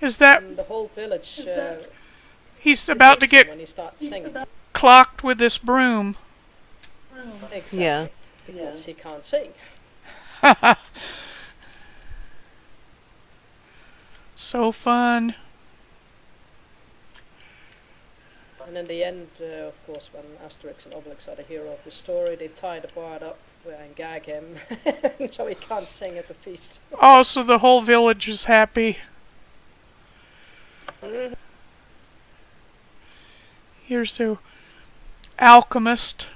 Is that, And the whole village he's about to hates him get when he starts singing. clocked with this broom. Exactly. Yeah. Because he can't sing. So fun. And in the end, of course, when Asterix and Obelix are the hero of the story, they tie the bard up and gag him so he can't sing at the feast. Oh, so the whole village is happy. Here's the alchemist.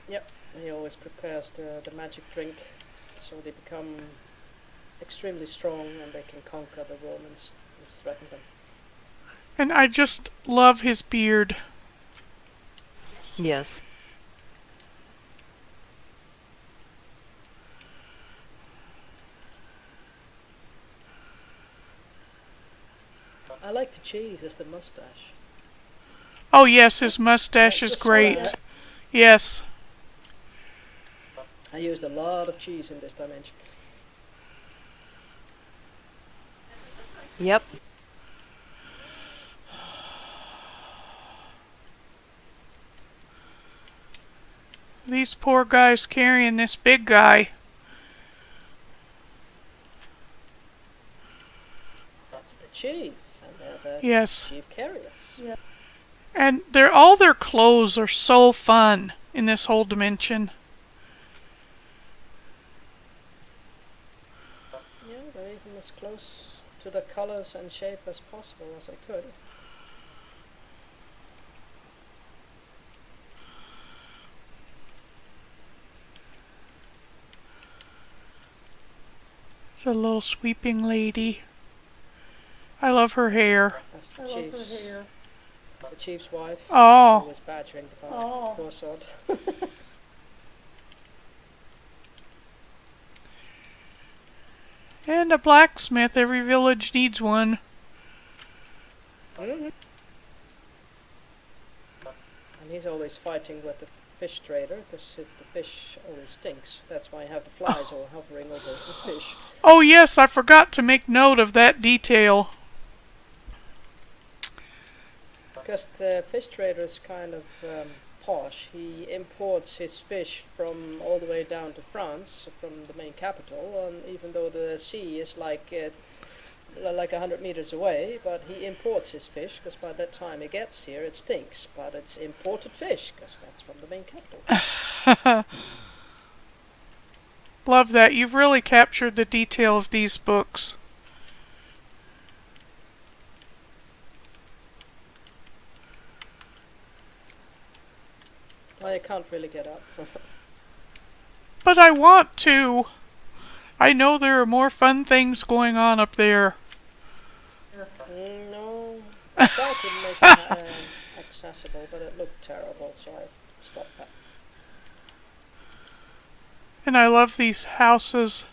Yep, he always prepares the magic drink so they become extremely strong and they can conquer the Romans who threaten them. And I just love his beard. Yes. I like the cheese as the mustache. Oh yes, his mustache is great. Yes. I used a lot of cheese in this dimension. Yep. These poor guys carrying this big guy. That's the chief, and they're the Yes. chief carriers. Yeah. And all their clothes are so fun in this whole dimension. Yeah, they're even as close to the colors and shape as possible as I could. It's a little sweeping lady. I love her hair. That's the chief's wife. Oh. Always badgering the bard. Poor sod. And a blacksmith. Every village needs one. And he's always fighting with the fish trader because the fish always stinks. That's why I have the flies all hovering over the fish. Oh yes, I forgot to make note of that detail. Because the fish trader is kind of posh. He imports his fish from all the way down to France, from the main capital, and even though the sea is like 100 meters away, but he imports his fish because by that time he gets here it stinks, but it's imported fish because that's from the main capital. Love that. You've really captured the detail of these books. I can't really get up. But I want to. I know there are more fun things going on up there. No, I tried to make it accessible, but it looked terrible, so I stopped that. And I love these houses.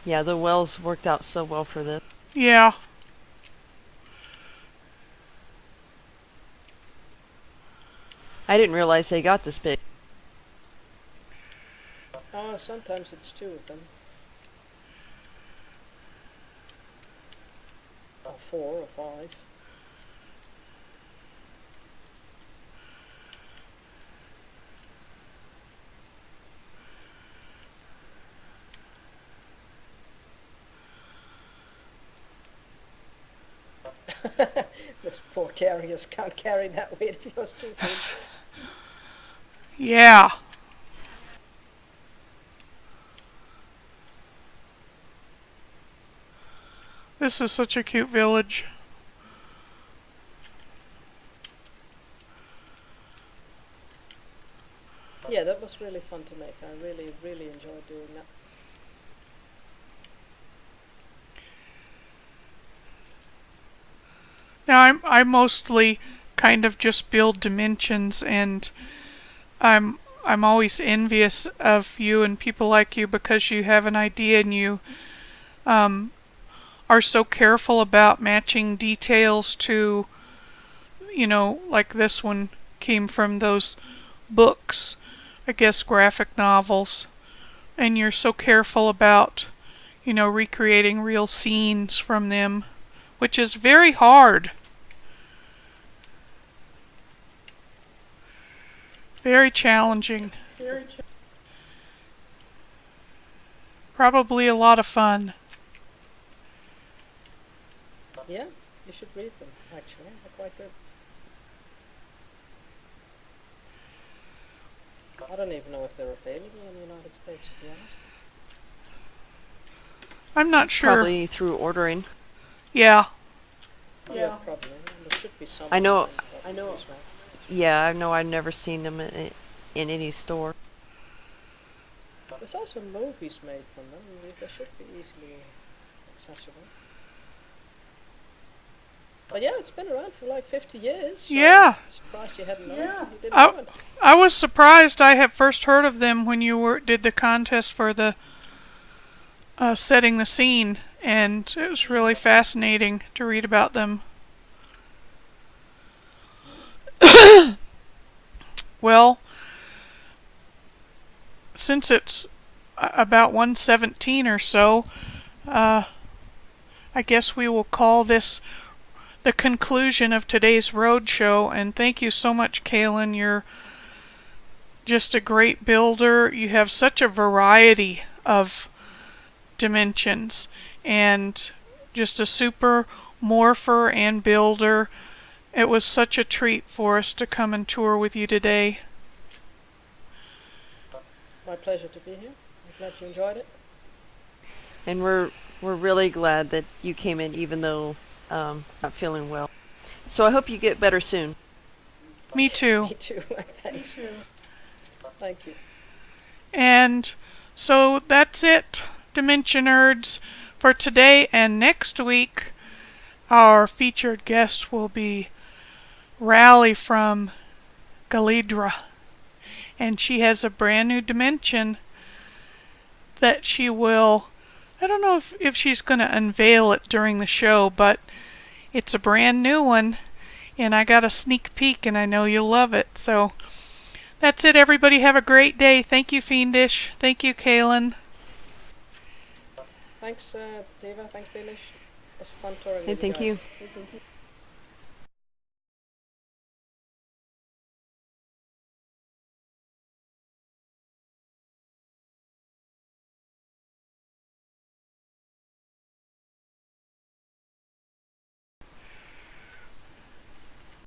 Yeah, the wells worked out so well for this. Yeah. I didn't realize they got this big. Sometimes it's two of them. Or 4 or 5. Those poor carriers can't carry that weight because too big. Yeah. This is such a cute village. Yeah, that was really fun to make. I really, really enjoyed doing that. Now I mostly kind of just build dimensions, and I'm always envious of you and people like you because you have an idea and you are so careful about matching details to, like this one came from those books, I guess graphic novels, and you're so careful about, recreating real scenes from them, which is very hard. Very challenging. Probably a lot of fun. Yeah, you should read them, actually. They're quite good. I don't even know if they're available in the United States, to be honest. I'm not sure. Probably through ordering. Yeah. Yeah, probably. There should be some. I know. As well. Yeah, I know. I've never seen them in any store. There's also movies made from them. They should be easily accessible. But yeah, it's been around for like 50 years. So Yeah. I'm surprised you hadn't known it. You didn't I, know it. I was surprised. I had first heard of them when you did the contest for the setting the scene, and it was really fascinating to read about them. Well, since it's about 1:17 or so, I guess we will call this the conclusion of today's Roadshow, and thank you so much, Kahlann. You're just a great builder. You have such a variety of dimensions, and just a super morpher and builder. It was such a treat for us to come and tour with you today. My pleasure to be here. I'm glad you enjoyed it. And we're really glad that you came in, even though not feeling well. So I hope you get better soon. Me too. Me too. Thanks. Thank you. And so that's it, Dimension Nerds, for today. And next week, our featured guest will be Rally from Galidra. And she has a brand new dimension that she will, I don't know if she's going to unveil it during the show, but it's a brand new one. And I got a sneak peek, and I know you'll love it. So that's it, everybody. Have a great day. Thank you, Fiendish. Thank you, Kahlann. Thanks, Diva. Thanks, Beamish. It was fun touring Hey, with thank you you. guys.